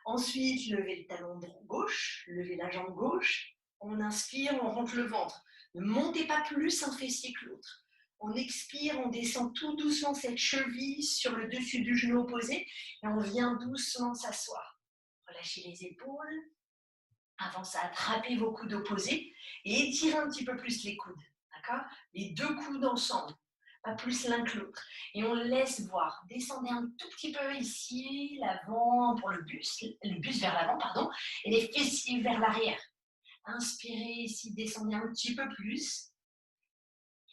Ensuite, levez le talon gauche, levez la jambe gauche. On inspire, on rentre le ventre. Ne montez pas plus un fessier que l'autre. On expire, on descend tout doucement cette cheville sur le dessus du genou opposé et on vient doucement s'asseoir. Relâchez les épaules, avancez à attraper vos coudes opposés et étirez un petit peu plus les coudes. D'accord? Les deux coudes ensemble, pas plus l'un que l'autre. Et on laisse voir. Descendez un tout petit peu ici, l'avant pour le buste vers l'avant, pardon, et les fessiers vers l'arrière. Inspirez ici, descendez un petit peu plus.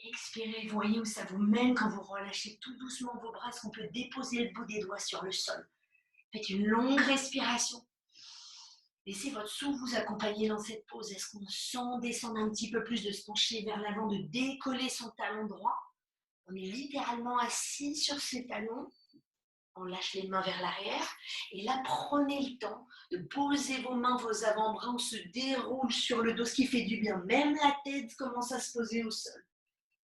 Expirez, voyez où ça vous mène quand vous relâchez tout doucement vos bras, est-ce qu'on peut déposer le bout des doigts sur le sol. Faites une longue respiration. Laissez votre souffle vous accompagner dans cette pause. Est-ce qu'on sent descendre un petit peu plus, de se pencher vers l'avant, de décoller son talon droit? On est littéralement assis sur ses talons. On lâche les mains vers l'arrière. Et là, prenez le temps de poser vos mains, vos avant-bras. On se déroule sur le dos, ce qui fait du bien. Même la tête commence à se poser au sol.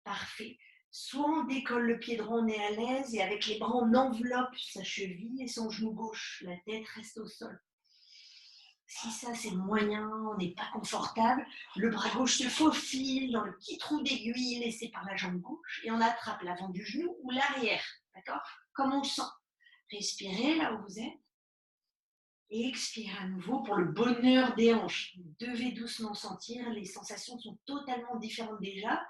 Parfait. Soit on décolle le pied droit, on est à l'aise, et avec les bras, on enveloppe sa cheville et son genou gauche. La tête reste au sol. Si ça, c'est moyen, on n'est pas confortable, le bras gauche se faufile dans le petit trou d'aiguille laissé par la jambe gauche et on attrape l'avant du genou ou l'arrière. D'accord? Comme on le sent. Respirez là où vous êtes. Et expirez à nouveau pour le bonheur des hanches. Vous devez doucement sentir, les sensations sont totalement différentes déjà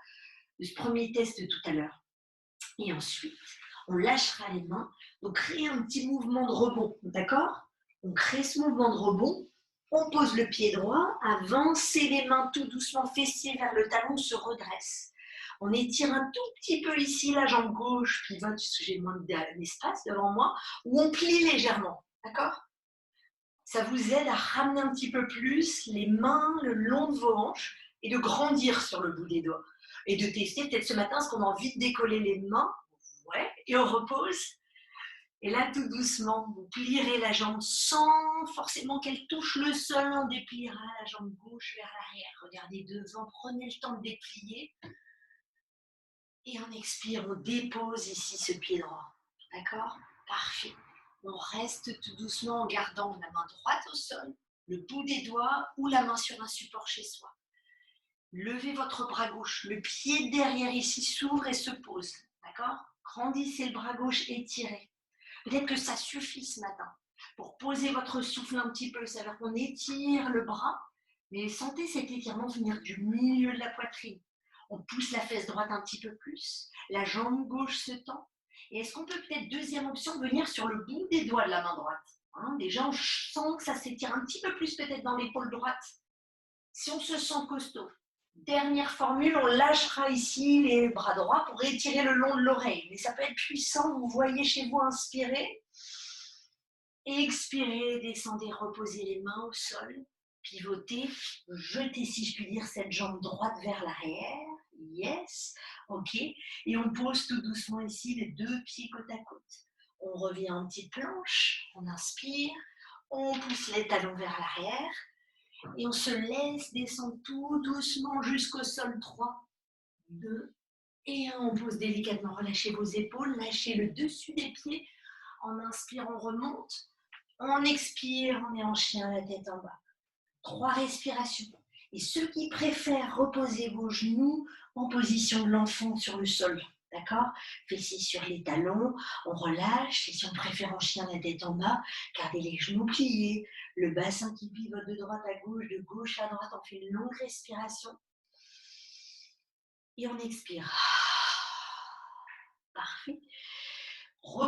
de ce premier test de tout à l'heure. Et ensuite, on lâchera les mains. Donc, créez un petit mouvement de rebond. D'accord? On crée ce mouvement de rebond. On pose le pied droit. Avancez les mains tout doucement, fessiers vers le talon, on se redresse. On étire un tout petit peu ici la jambe gauche, pivote parce que j'ai moins d'espace devant moi, ou on plie légèrement. D'accord? Ça vous aide à ramener un petit peu plus les mains le long de vos hanches et de grandir sur le bout des doigts. Et de tester, peut-être ce matin, est-ce qu'on a envie de décoller les mains? Et on repose. Et là, tout doucement, vous plierez la jambe sans forcément qu'elle touche le sol. On dépliera la jambe gauche vers l'arrière. Regardez devant, prenez le temps de déplier. Et on expire, on dépose ici ce pied droit. D'accord? Parfait. On reste tout doucement en gardant la main droite au sol, le bout des doigts ou la main sur un support chez soi. Levez votre bras gauche. Le pied derrière ici s'ouvre et se pose. D'accord? Grandissez le bras gauche, étirez. Peut-être que ça suffit ce matin pour poser votre souffle un petit peu. Ça veut dire qu'on étire le bras, mais sentez cet étirement venir du milieu de la poitrine. On pousse la fesse droite un petit peu plus. La jambe gauche se tend. Et est-ce qu'on peut peut-être, deuxième option, venir sur le bout des doigts de la main droite, hein? Déjà, on sent que ça s'étire un petit peu plus peut-être dans l'épaule droite. Si on se sent costaud. Dernière formule, on lâchera ici les bras droits pour étirer le long de l'oreille. Mais ça peut être puissant, vous voyez chez vous, inspirez. Expirez, descendez, reposez les mains au sol. Pivotez, jetez, si je puis dire, cette jambe droite vers l'arrière. Yes, ok. Et on pose tout doucement ici les deux pieds côte à côte. On revient en petite planche, on inspire, on pousse les talons vers l'arrière. Et on se laisse descendre tout doucement jusqu'au sol. 3, 2, et 1. On pose délicatement. Relâchez vos épaules, lâchez le dessus des pieds. En inspire, on remonte. On expire, on est en chien, la tête en bas. 3 respirations. Et ceux qui préfèrent, reposer vos genoux en position de l'enfant sur le sol. D'accord? Fessiers sur les talons, on relâche. Et si on préfère en chien, la tête en bas, gardez les genoux pliés, le bassin qui pivote de droite à gauche, de gauche à droite. On fait une longue respiration. Et on expire. Parfait.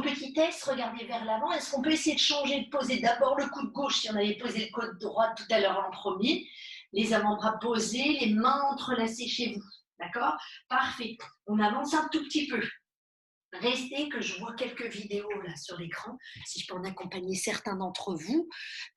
Petit test, regardez vers l'avant. Est-ce qu'on peut essayer de changer, de poser d'abord le coude gauche si on avait posé le coude droit tout à l'heure en premier. Les avant-bras posés, les mains entrelacées chez vous. D'accord? Parfait. On avance un tout petit peu. Restez, que je vois quelques vidéos là sur l'écran, si je peux en accompagner certains d'entre vous,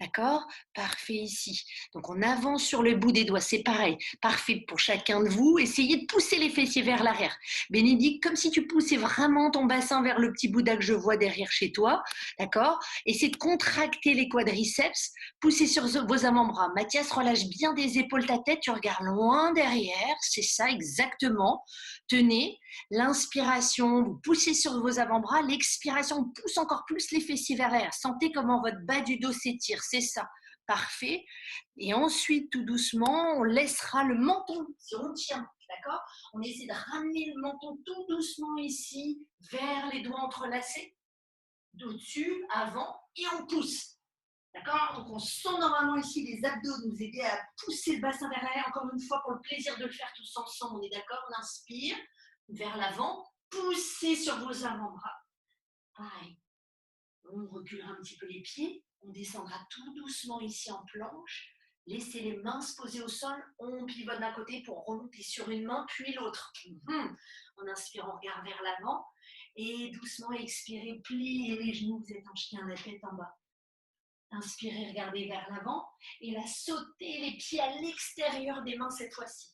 d'accord? Parfait ici. Donc on avance sur le bout des doigts, c'est pareil, parfait pour chacun de vous. Essayez de pousser les fessiers vers l'arrière. Bénédicte, comme si tu poussais vraiment ton bassin vers le petit Bouddha que je vois derrière chez toi, d'accord? Essayez de contracter les quadriceps, poussez sur vos avant-bras. Mathias, relâche bien des épaules ta tête, tu regardes loin derrière, c'est ça exactement. Tenez. L'inspiration, vous poussez sur vos avant-bras. L'expiration, on pousse encore plus les fessiers vers l'arrière. Sentez comment votre bas du dos s'étire, c'est ça. Parfait. Et ensuite, tout doucement, on laissera le menton, si on tient, d'accord? On essaie de ramener le menton tout doucement ici, vers les doigts entrelacés, d'au-dessus, avant, et on pousse. D'accord? Donc on sent normalement ici les abdos nous aider à pousser le bassin vers l'arrière. Encore une fois, pour le plaisir de le faire tous ensemble, on est d'accord? On inspire vers l'avant, poussez sur vos avant-bras. Pareil. On reculera un petit peu les pieds, on descendra tout doucement ici en planche. Laissez les mains se poser au sol, on pivote d'un côté pour remonter sur une main, puis l'autre. On inspire, on regarde vers l'avant. Et doucement, expirez, pliez les genoux, vous êtes en chien, la tête en bas. Inspirez, regardez vers l'avant. Et là, sautez les pieds à l'extérieur des mains cette fois-ci.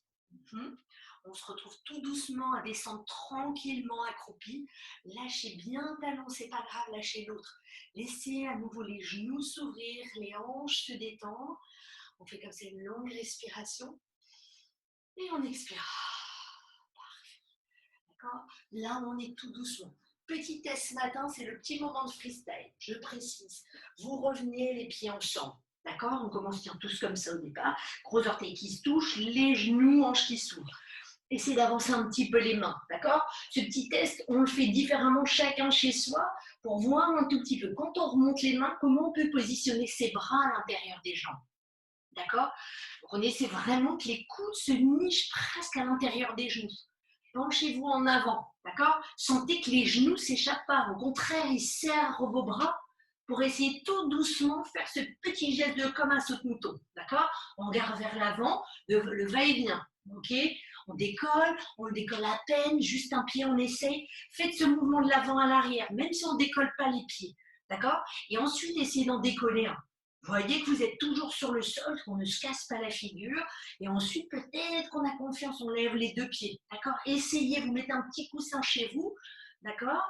On se retrouve tout doucement à descendre tranquillement accroupi. Lâchez bien un talon, c'est pas grave, lâchez l'autre. Laissez à nouveau les genoux s'ouvrir, les hanches se détendre. On fait comme ça une longue respiration. Et on expire. Parfait. D'accord? Là, on est tout doucement. Petit test ce matin, c'est le petit moment de freestyle. Je précise. Vous revenez les pieds ensemble. D'accord? On commence tous comme ça au départ. Gros orteils qui se touchent, les genoux, hanches qui s'ouvrent. Essayez d'avancer un petit peu les mains, d'accord? Ce petit test, on le fait différemment chacun chez soi pour voir un tout petit peu. Quand on remonte les mains, comment on peut positionner ses bras à l'intérieur des jambes, d'accord? Donc on essaie vraiment que les coudes se nichent presque à l'intérieur des genoux. Penchez-vous en avant, d'accord? Sentez que les genoux ne s'échappent pas. Au contraire, ils serrent vos bras pour essayer tout doucement de faire ce petit geste comme un saute-mouton, d'accord? On regarde vers l'avant, le va-et-vient, ok? On le décolle à peine, juste un pied, on essaye. Faites ce mouvement de l'avant à l'arrière, même si on ne décolle pas les pieds, d'accord? Et ensuite, essayez d'en décoller un. Voyez que vous êtes toujours sur le sol, qu'on ne se casse pas la figure. Et ensuite, peut-être qu'on a confiance, on lève les deux pieds, d'accord? Essayez, vous mettez un petit coussin chez vous, d'accord?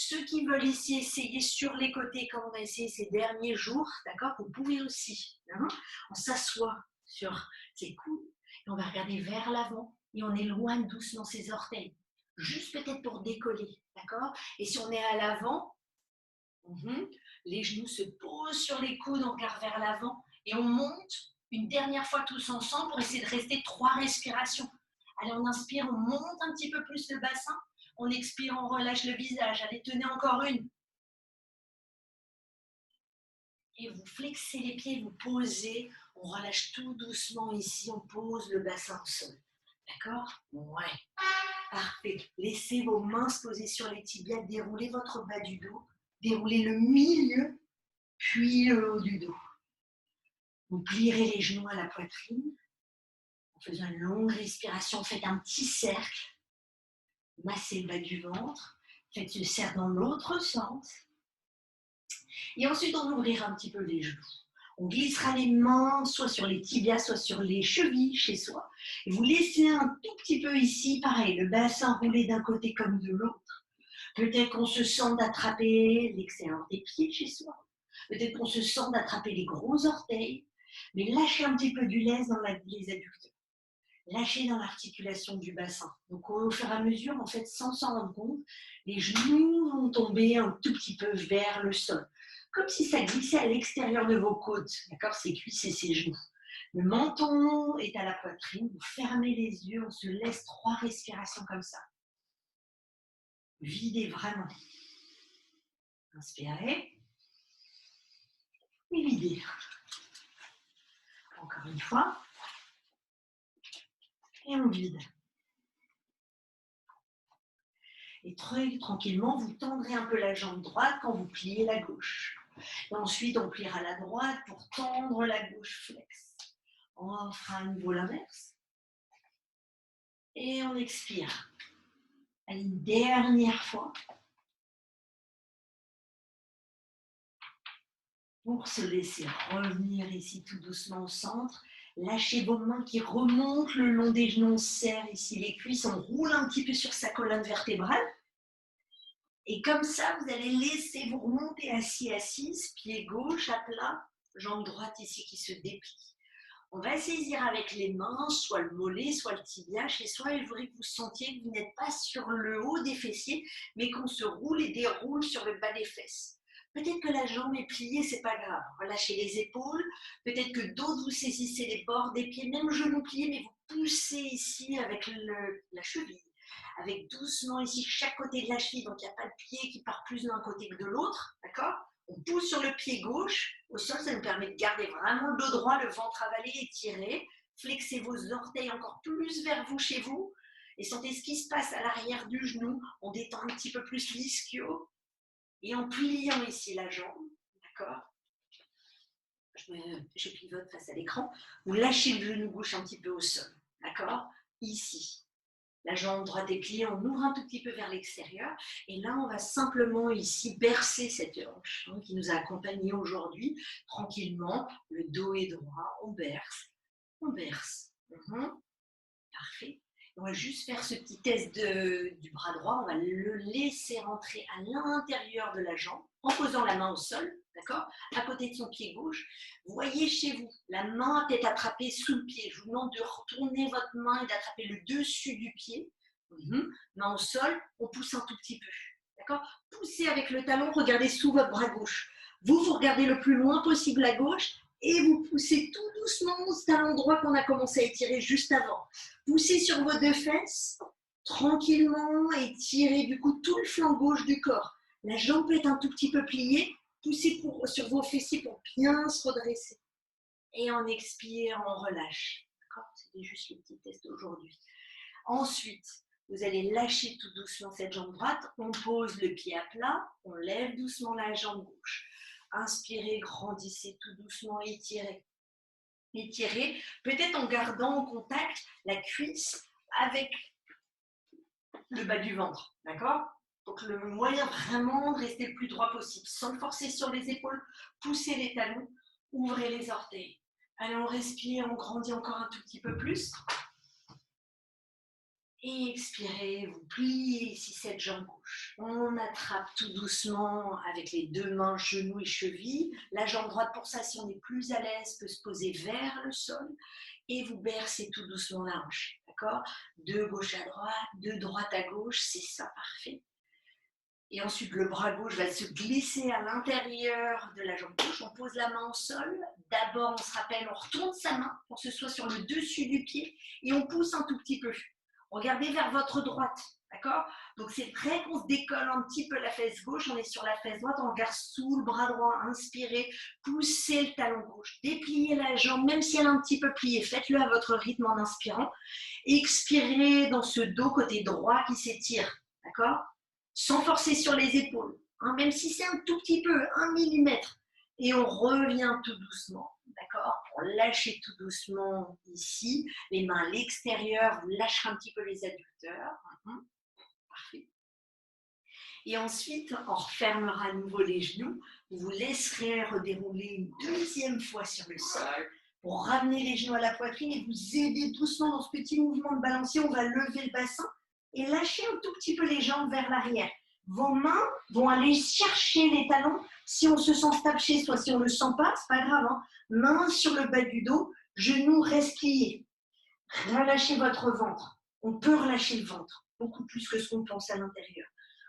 Ceux qui veulent ici essayer sur les côtés, comme on a essayé ces derniers jours, d'accord, vous pouvez aussi. Hein, on s'assoit sur ses coudes et on va regarder vers l'avant et on éloigne doucement ses orteils. Juste peut-être pour décoller, d'accord? Et si on est à l'avant, les genoux se posent sur les coudes, on regarde vers l'avant et on monte une dernière fois tous ensemble pour essayer de rester 3 respirations. Allez, on inspire, on monte un petit peu plus le bassin. On expire, on relâche le visage. Allez, tenez encore une. Et vous flexez les pieds, vous posez. On relâche tout doucement ici. On pose le bassin au sol. D'accord? Ouais. Parfait. Laissez vos mains se poser sur les tibias. Déroulez votre bas du dos. Déroulez le milieu, puis le haut du dos. Vous plierez les genoux à la poitrine. En faisant une longue respiration, faites un petit cercle. Massez le bas du ventre. Faites ce cercle dans l'autre sens. Et ensuite, on ouvrira un petit peu les genoux. On glissera les mains soit sur les tibias, soit sur les chevilles chez soi. Et vous laissez un tout petit peu ici, pareil, le bassin roulé d'un côté comme de l'autre. Peut-être qu'on se sent d'attraper l'extérieur des pieds chez soi. Peut-être qu'on se sent d'attraper les gros orteils. Mais lâchez un petit peu du lest dans les adducteurs. Lâchez dans l'articulation du bassin. Donc au fur et à mesure, en fait, sans s'en rendre compte, les genoux vont tomber un tout petit peu vers le sol. Comme si ça glissait à l'extérieur de vos côtes, d'accord, ses cuisses et ses genoux. Le menton est à la poitrine, vous fermez les yeux, on se laisse 3 respirations comme ça. Videz vraiment. Inspirez. Et videz. Encore une fois. Et on vide. Et très tranquillement, vous tendrez un peu la jambe droite quand vous pliez la gauche. Et ensuite, on pliera la droite pour tendre la gauche flex. On fera à nouveau l'inverse. Et on expire. Allez, une dernière fois. Pour se laisser revenir ici tout doucement au centre. Lâchez vos mains qui remontent le long des genoux. On serre ici les cuisses. On roule un petit peu sur sa colonne vertébrale. Et comme ça, vous allez laisser vous remonter assis, pied gauche à plat, jambe droite ici qui se déplie. On va saisir avec les mains, soit le mollet, soit le tibia chez soi, et je voudrais que vous sentiez que vous n'êtes pas sur le haut des fessiers, mais qu'on se roule et déroule sur le bas des fesses. Peut-être que la jambe est pliée, c'est pas grave. Relâchez les épaules. Peut-être que d'autres vous saisissez les bords des pieds, même genoux pliés, mais vous poussez ici avec la cheville. Avec doucement ici chaque côté de la cheville, donc il n'y a pas le pied qui part plus d'un côté que de l'autre, d'accord? On pousse sur le pied gauche au sol, ça nous permet de garder vraiment le dos droit, le ventre avalé, étiré. Flexez vos orteils encore plus vers vous chez vous et sentez ce qui se passe à l'arrière du genou. On détend un petit peu plus l'ischio et en pliant ici la jambe, d'accord? Je pivote face à l'écran. Vous lâchez le genou gauche un petit peu au sol, d'accord? Ici. La jambe droite est pliée, on ouvre un tout petit peu vers l'extérieur. Et là, on va simplement ici bercer cette hanche qui nous a accompagnés aujourd'hui. Tranquillement, le dos est droit, on berce, on berce. Parfait. On va juste faire ce petit test du bras droit. On va le laisser rentrer à l'intérieur de la jambe en posant la main au sol, d'accord, à côté de son pied gauche. Vous voyez chez vous, la main peut-être attrapée sous le pied. Je vous demande de retourner votre main et d'attraper le dessus du pied. Main au sol, on pousse un tout petit peu. D'accord? Poussez avec le talon, regardez sous votre bras gauche. Vous regardez le plus loin possible à gauche et vous poussez tout doucement ce talon droit qu'on a commencé à étirer juste avant. Poussez sur vos 2 fesses, tranquillement, et tirez du coup tout le flanc gauche du corps. La jambe peut être un tout petit peu pliée. Poussez sur vos fessiers pour bien se redresser. Et en expirant, on relâche. C'était juste le petit test d'aujourd'hui. Ensuite, vous allez lâcher tout doucement cette jambe droite. On pose le pied à plat. On lève doucement la jambe gauche. Inspirez, grandissez tout doucement, étirez. Étirez, peut-être en gardant en contact la cuisse avec le bas du ventre. D'accord? Donc le moyen vraiment de rester le plus droit possible, sans forcer sur les épaules, poussez les talons, ouvrez les orteils. Allez, on respire, on grandit encore un tout petit peu plus. Et expirez, vous pliez ici cette jambe gauche. On attrape tout doucement avec les deux mains, genoux et chevilles. La jambe droite, pour ça, si on est plus à l'aise, peut se poser vers le sol. Et vous bercez tout doucement la hanche. D'accord? De gauche à droite, de droite à gauche, c'est ça, parfait. Et ensuite, le bras gauche va se glisser à l'intérieur de la jambe gauche. On pose la main au sol. D'abord, on se rappelle, on retourne sa main pour que ce soit sur le dessus du pied et on pousse un tout petit peu. Regardez vers votre droite, d'accord? Donc, c'est vrai qu'on se décolle un petit peu la fesse gauche. On est sur la fesse droite. On regarde sous le bras droit. Inspirez, poussez le talon gauche. Dépliez la jambe, même si elle est un petit peu pliée. Faites-le à votre rythme en inspirant. Expirez dans ce dos côté droit qui s'étire, d'accord? Sans forcer sur les épaules, hein, même si c'est un tout petit peu, 1 mm. Et on revient tout doucement, d'accord? Pour lâcher tout doucement ici, les mains à l'extérieur, vous lâcherez un petit peu les adducteurs. Parfait. Et ensuite, on refermera à nouveau les genoux. Vous vous laisserez redérouler une deuxième fois sur le sol pour ramener les genoux à la poitrine et vous aider doucement dans ce petit mouvement de balancier. On va lever le bassin et lâcher un tout petit peu les jambes vers l'arrière. Vos mains vont aller chercher les talons. Si on se sent stable, soit si on ne le sent pas, c'est pas grave. Hein. Main sur le bas du dos, genoux restent pliés. Relâchez votre ventre. On peut relâcher le ventre, beaucoup plus que ce qu'on pense à l'intérieur.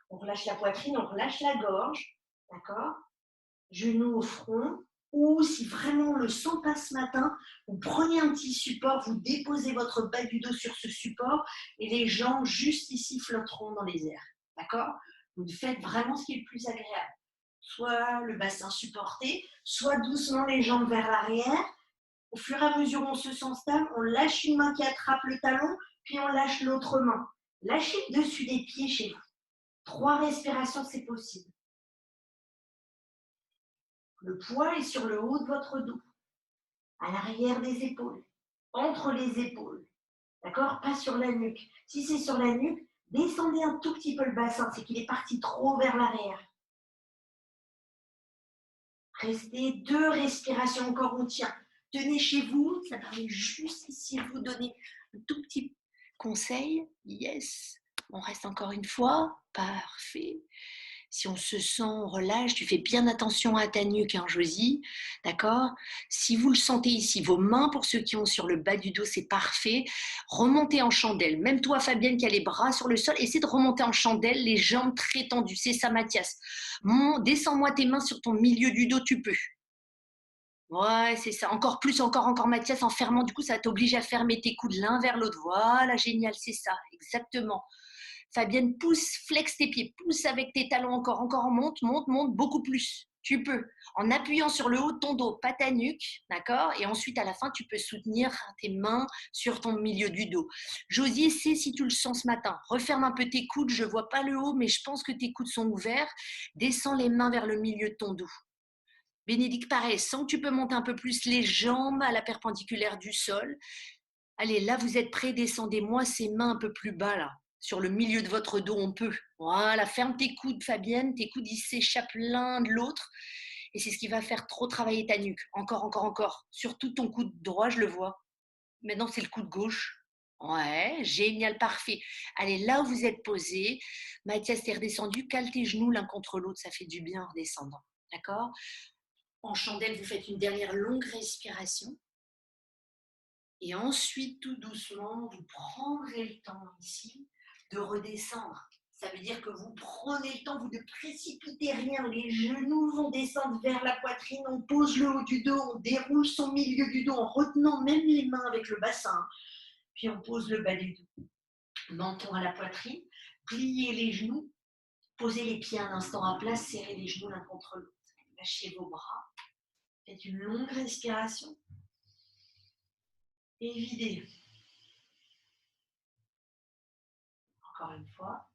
On relâche la poitrine, on relâche la gorge, d'accord? Genoux au front. Ou si vraiment on ne le sent pas ce matin, vous prenez un petit support, vous déposez votre bas du dos sur ce support et les jambes juste ici flotteront dans les airs. D'accord? Vous faites vraiment ce qui est le plus agréable. Soit le bassin supporté, soit doucement les jambes vers l'arrière. Au fur et à mesure où on se sent stable, on lâche une main qui attrape le talon, puis on lâche l'autre main. Lâchez le dessus des pieds chez vous. 3 respirations, c'est possible. Le poids est sur le haut de votre dos, à l'arrière des épaules, entre les épaules, d'accord? Pas sur la nuque. Si c'est sur la nuque, descendez un tout petit peu le bassin, c'est qu'il est parti trop vers l'arrière. Restez 2 respirations encore, on tient. Tenez chez vous, ça permet juste ici de vous donner un tout petit conseil. Yes, on reste encore une fois, parfait. Si on se sent, on relâche, tu fais bien attention à ta nuque, hein, Josie, d'accord? Si vous le sentez ici, vos mains, pour ceux qui ont sur le bas du dos, c'est parfait. Remontez en chandelle. Même toi, Fabienne, qui a les bras sur le sol, essaie de remonter en chandelle, les jambes très tendues. C'est ça, Mathias. Descends-moi tes mains sur ton milieu du dos, tu peux. Ouais, c'est ça. Encore plus, encore, Mathias, en fermant. Du coup, ça t'oblige à fermer tes coudes l'un vers l'autre. Voilà, génial, c'est ça, exactement. Fabienne, pousse, flex tes pieds, pousse avec tes talons encore, monte, beaucoup plus. Tu peux, en appuyant sur le haut de ton dos, pas ta nuque, d'accord? Et ensuite, à la fin, tu peux soutenir tes mains sur ton milieu du dos. Josie, essaie si tu le sens ce matin. Referme un peu tes coudes, je vois pas le haut, mais je pense que tes coudes sont ouverts. Descends les mains vers le milieu de ton dos. Bénédicte, pareil, sens que tu peux monter un peu plus les jambes à la perpendiculaire du sol. Allez, là, vous êtes prêts, descendez-moi ces mains un peu plus bas, là. Sur le milieu de votre dos, on peut. Voilà, ferme tes coudes, Fabienne. Tes coudes, ils s'échappent l'un de l'autre. Et c'est ce qui va faire trop travailler ta nuque. Encore. Surtout ton coude droit, je le vois. Maintenant, c'est le coude gauche. Ouais, génial, parfait. Allez, là où vous êtes posé, Mathias, t'es redescendu. Cale tes genoux l'un contre l'autre. Ça fait du bien en redescendant. D'accord? En chandelle, vous faites une dernière longue respiration. Et ensuite, tout doucement, vous prendrez le temps ici de redescendre. Ça veut dire que vous prenez le temps, vous ne précipitez rien. Les genoux vont descendre vers la poitrine. On pose le haut du dos, on déroule son milieu du dos en retenant même les mains avec le bassin. Puis on pose le bas du dos. Menton à la poitrine. Pliez les genoux. Posez les pieds un instant à plat. Serrez les genoux l'un contre l'autre. Lâchez vos bras. Faites une longue respiration. Et videz. Encore une fois.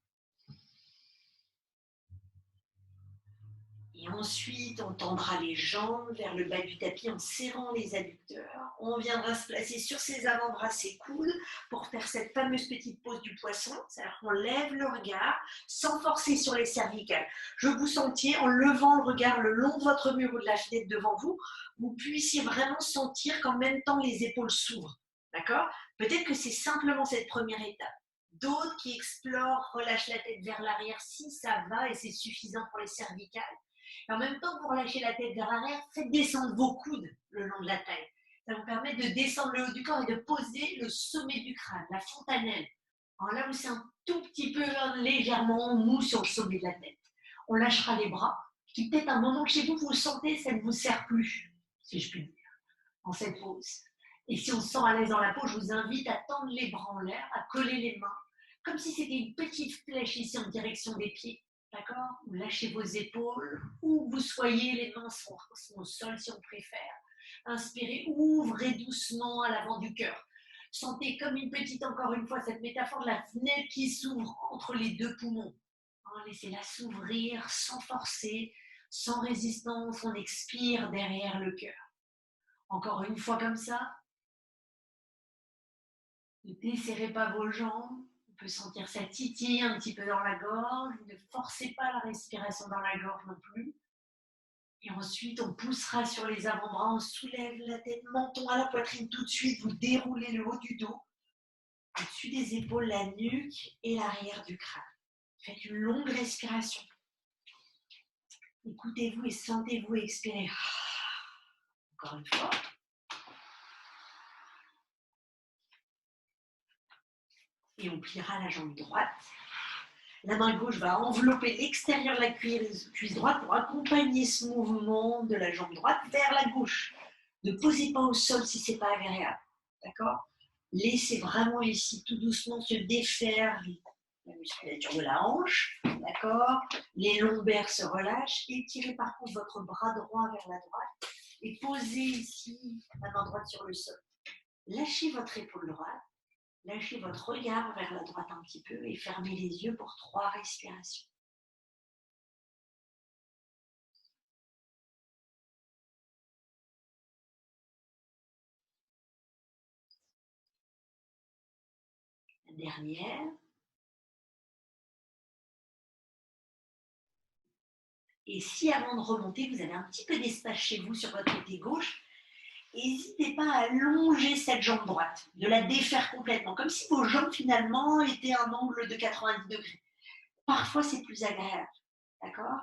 Et ensuite, on tendra les jambes vers le bas du tapis en serrant les adducteurs. On viendra se placer sur ses avant-bras, ses coudes, pour faire cette fameuse petite pose du poisson. C'est-à-dire qu'on lève le regard sans forcer sur les cervicales. Je vous sentiez, en levant le regard le long de votre mur ou de la fenêtre devant vous, vous puissiez vraiment sentir qu'en même temps, les épaules s'ouvrent. D'accord? Peut-être que c'est simplement cette première étape. D'autres qui explorent, relâchent la tête vers l'arrière si ça va et c'est suffisant pour les cervicales. Et en même temps, pour relâcher la tête vers l'arrière, faites descendre vos coudes le long de la taille. Ça vous permet de descendre le haut du corps et de poser le sommet du crâne, la fontanelle. Alors là où c'est un tout petit peu légèrement mou sur le sommet de la tête. On lâchera les bras, qui peut-être un moment chez vous, vous le sentez, ça ne vous sert plus, si je puis dire, en cette pose. Et si on se sent à l'aise dans la peau, je vous invite à tendre les bras en l'air, à coller les mains, comme si c'était une petite flèche ici en direction des pieds. D'accord? Vous lâchez vos épaules, où vous soyez, les mains sont au sol si on préfère. Inspirez, ouvrez doucement à l'avant du cœur. Sentez comme une petite, encore une fois, cette métaphore de la fenêtre qui s'ouvre entre les deux poumons. Laissez-la s'ouvrir sans forcer, sans résistance. On expire derrière le cœur. Encore une fois comme ça. Ne desserrez pas vos jambes. On peut sentir ça titiller un petit peu dans la gorge. Ne forcez pas la respiration dans la gorge non plus. Et ensuite, on poussera sur les avant-bras, on soulève la tête, menton à la poitrine tout de suite. Vous déroulez le haut du dos, au-dessus des épaules, la nuque et l'arrière du crâne. Faites une longue respiration. Écoutez-vous et sentez-vous expirer. Encore une fois. Et on pliera la jambe droite. La main gauche va envelopper l'extérieur de la cuisse droite pour accompagner ce mouvement de la jambe droite vers la gauche. Ne posez pas au sol si ce n'est pas agréable. D'accord? Laissez vraiment ici tout doucement se défaire la musculature de la hanche. D'accord? Les lombaires se relâchent. Étirez par contre votre bras droit vers la droite et posez ici la main droite sur le sol. Lâchez votre épaule droite. Lâchez votre regard vers la droite un petit peu et fermez les yeux pour 3 respirations. La dernière. Et si avant de remonter, vous avez un petit peu d'espace chez vous sur votre côté gauche, n'hésitez pas à allonger cette jambe droite, de la défaire complètement, comme si vos jambes finalement étaient à un angle de 90 degrés. Parfois, c'est plus agréable. D'accord?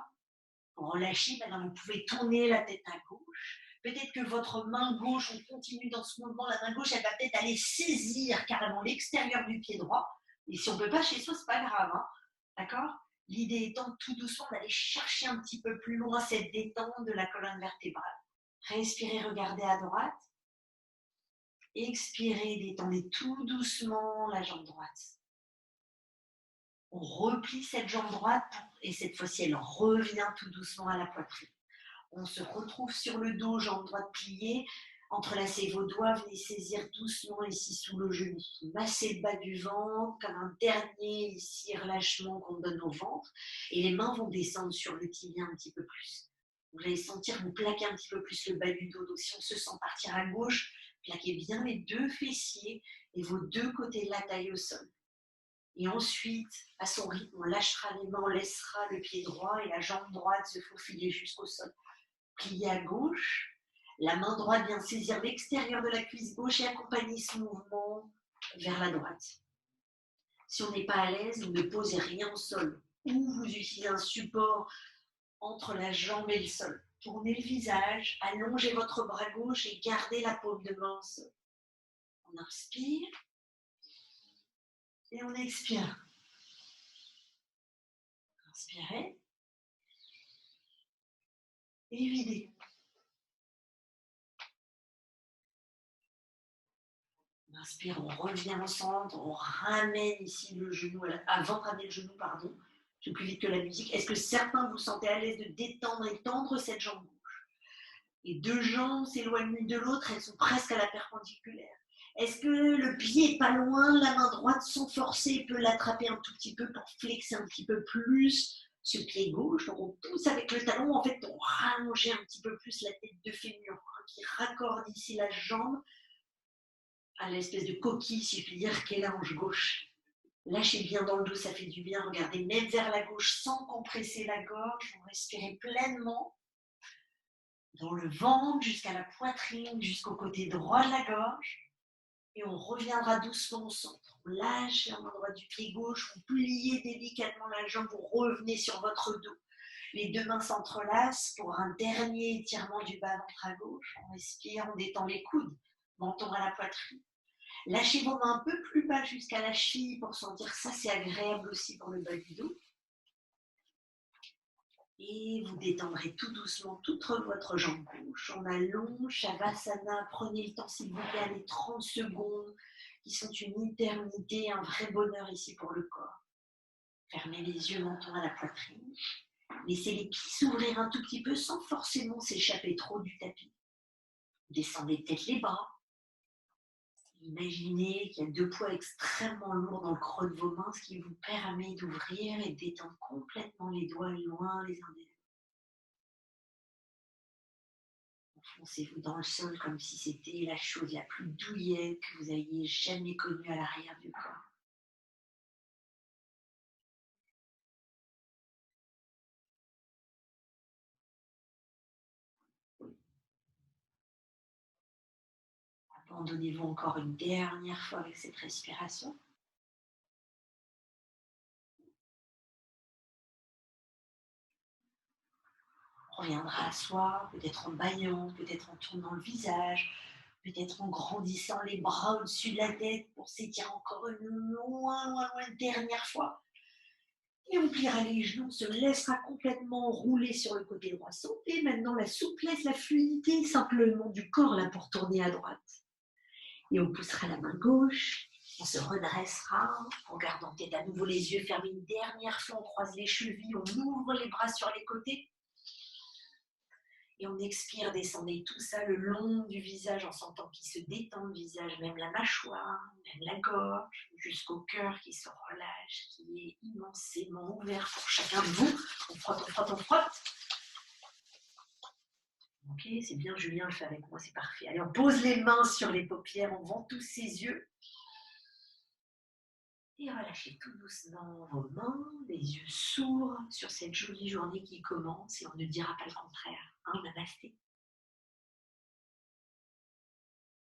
Pour relâcher, maintenant vous pouvez tourner la tête à gauche. Peut-être que votre main gauche, on continue dans ce mouvement, la main gauche, elle va peut-être aller saisir carrément l'extérieur du pied droit. Et si on ne peut pas chez soi, ce n'est pas grave. Hein. D'accord? L'idée étant tout doucement d'aller chercher un petit peu plus loin cette détente de la colonne vertébrale. Respirez, regardez à droite. Expirez, détendez tout doucement la jambe droite. On replie cette jambe droite et cette fois-ci, elle revient tout doucement à la poitrine. On se retrouve sur le dos, jambe droite pliée. Entrelacez vos doigts, venez saisir doucement ici sous le genou. Massez le bas du ventre comme un dernier ici relâchement qu'on donne au ventre. Et les mains vont descendre sur le tibia un petit peu plus. Vous allez sentir vous plaquer un petit peu plus le bas du dos. Donc si on se sent partir à gauche, plaquez bien les 2 fessiers et vos 2 côtés de la taille au sol. Et ensuite, à son rythme, on lâchera les mains, on laissera le pied droit et la jambe droite se faufiler jusqu'au sol. Plié à gauche, la main droite vient saisir l'extérieur de la cuisse gauche et accompagner ce mouvement vers la droite. Si on n'est pas à l'aise, vous ne posez rien au sol ou vous utilisez un support entre la jambe et le sol. Tournez le visage, allongez votre bras gauche et gardez la paume de main au sol. On inspire et on expire. Inspirez et videz. On inspire, on revient au centre, on ramène ici le genou, avant de ramener le genou, pardon, je vais plus vite que la musique. Est-ce que certains vous sentez à l'aise de détendre et tendre cette jambe gauche? Les 2 jambes s'éloignent l'une de l'autre, elles sont presque à la perpendiculaire. Est-ce que le pied est pas loin, la main droite sans forcer peut l'attraper un tout petit peu pour flexer un petit peu plus ce pied gauche? Donc on pousse avec le talon, en fait on rallonge un petit peu plus la tête de fémur qui raccorde ici la jambe à l'espèce de coquille, si je puis dire, qu'est la hanche gauche. Lâchez bien dans le dos, ça fait du bien. Regardez même vers la gauche sans compresser la gorge. Vous respirez pleinement dans le ventre jusqu'à la poitrine, jusqu'au côté droit de la gorge. Et on reviendra doucement au centre. On lâche la main droite du pied gauche, vous pliez délicatement la jambe, vous revenez sur votre dos. Les deux mains s'entrelacent pour un dernier étirement du bas-ventre à gauche. On respire, on détend les coudes, menton à la poitrine. Lâchez vos mains un peu plus bas jusqu'à la cheville pour sentir ça, c'est agréable aussi pour le bas du dos. Et vous détendrez tout doucement toute votre jambe gauche. On allonge, Shavasana. Prenez le temps, s'il vous plaît, les 30 secondes qui sont une éternité, un vrai bonheur ici pour le corps. Fermez les yeux, menton à la poitrine. Laissez les pieds s'ouvrir un tout petit peu sans forcément s'échapper trop du tapis. Descendez peut-être les bras. Imaginez qu'il y a deux poids extrêmement lourds dans le creux de vos mains, ce qui vous permet d'ouvrir et de détendre complètement les doigts loin les uns des autres. Enfoncez-vous dans le sol comme si c'était la chose la plus douillette que vous ayez jamais connue à l'arrière du corps. Abandonnez-vous encore une dernière fois avec cette respiration. On reviendra à soi, peut-être en bâillant, peut-être en tournant le visage, peut-être en grandissant les bras au-dessus de la tête pour s'étirer encore une loin, une dernière fois. Et on pliera les genoux, on se laissera complètement rouler sur le côté droit. Sentez maintenant la souplesse, la fluidité simplement du corps là pour tourner à droite. Et on poussera la main gauche, on se redressera en gardant peut-être à nouveau les yeux fermés une dernière fois, on croise les chevilles, on ouvre les bras sur les côtés. Et on expire, descendez tout ça le long du visage en sentant qu'il se détend le visage, même la mâchoire, même la gorge, jusqu'au cœur qui se relâche, qui est immensément ouvert pour chacun de vous. On frotte, on frotte, on frotte. Ok, c'est bien, Julien le fait avec moi, c'est parfait. Allez, on pose les mains sur les paupières, on vend tous ses yeux. Et relâchez tout doucement vos mains, les yeux sourds sur cette jolie journée qui commence et on ne dira pas le contraire. Namasté.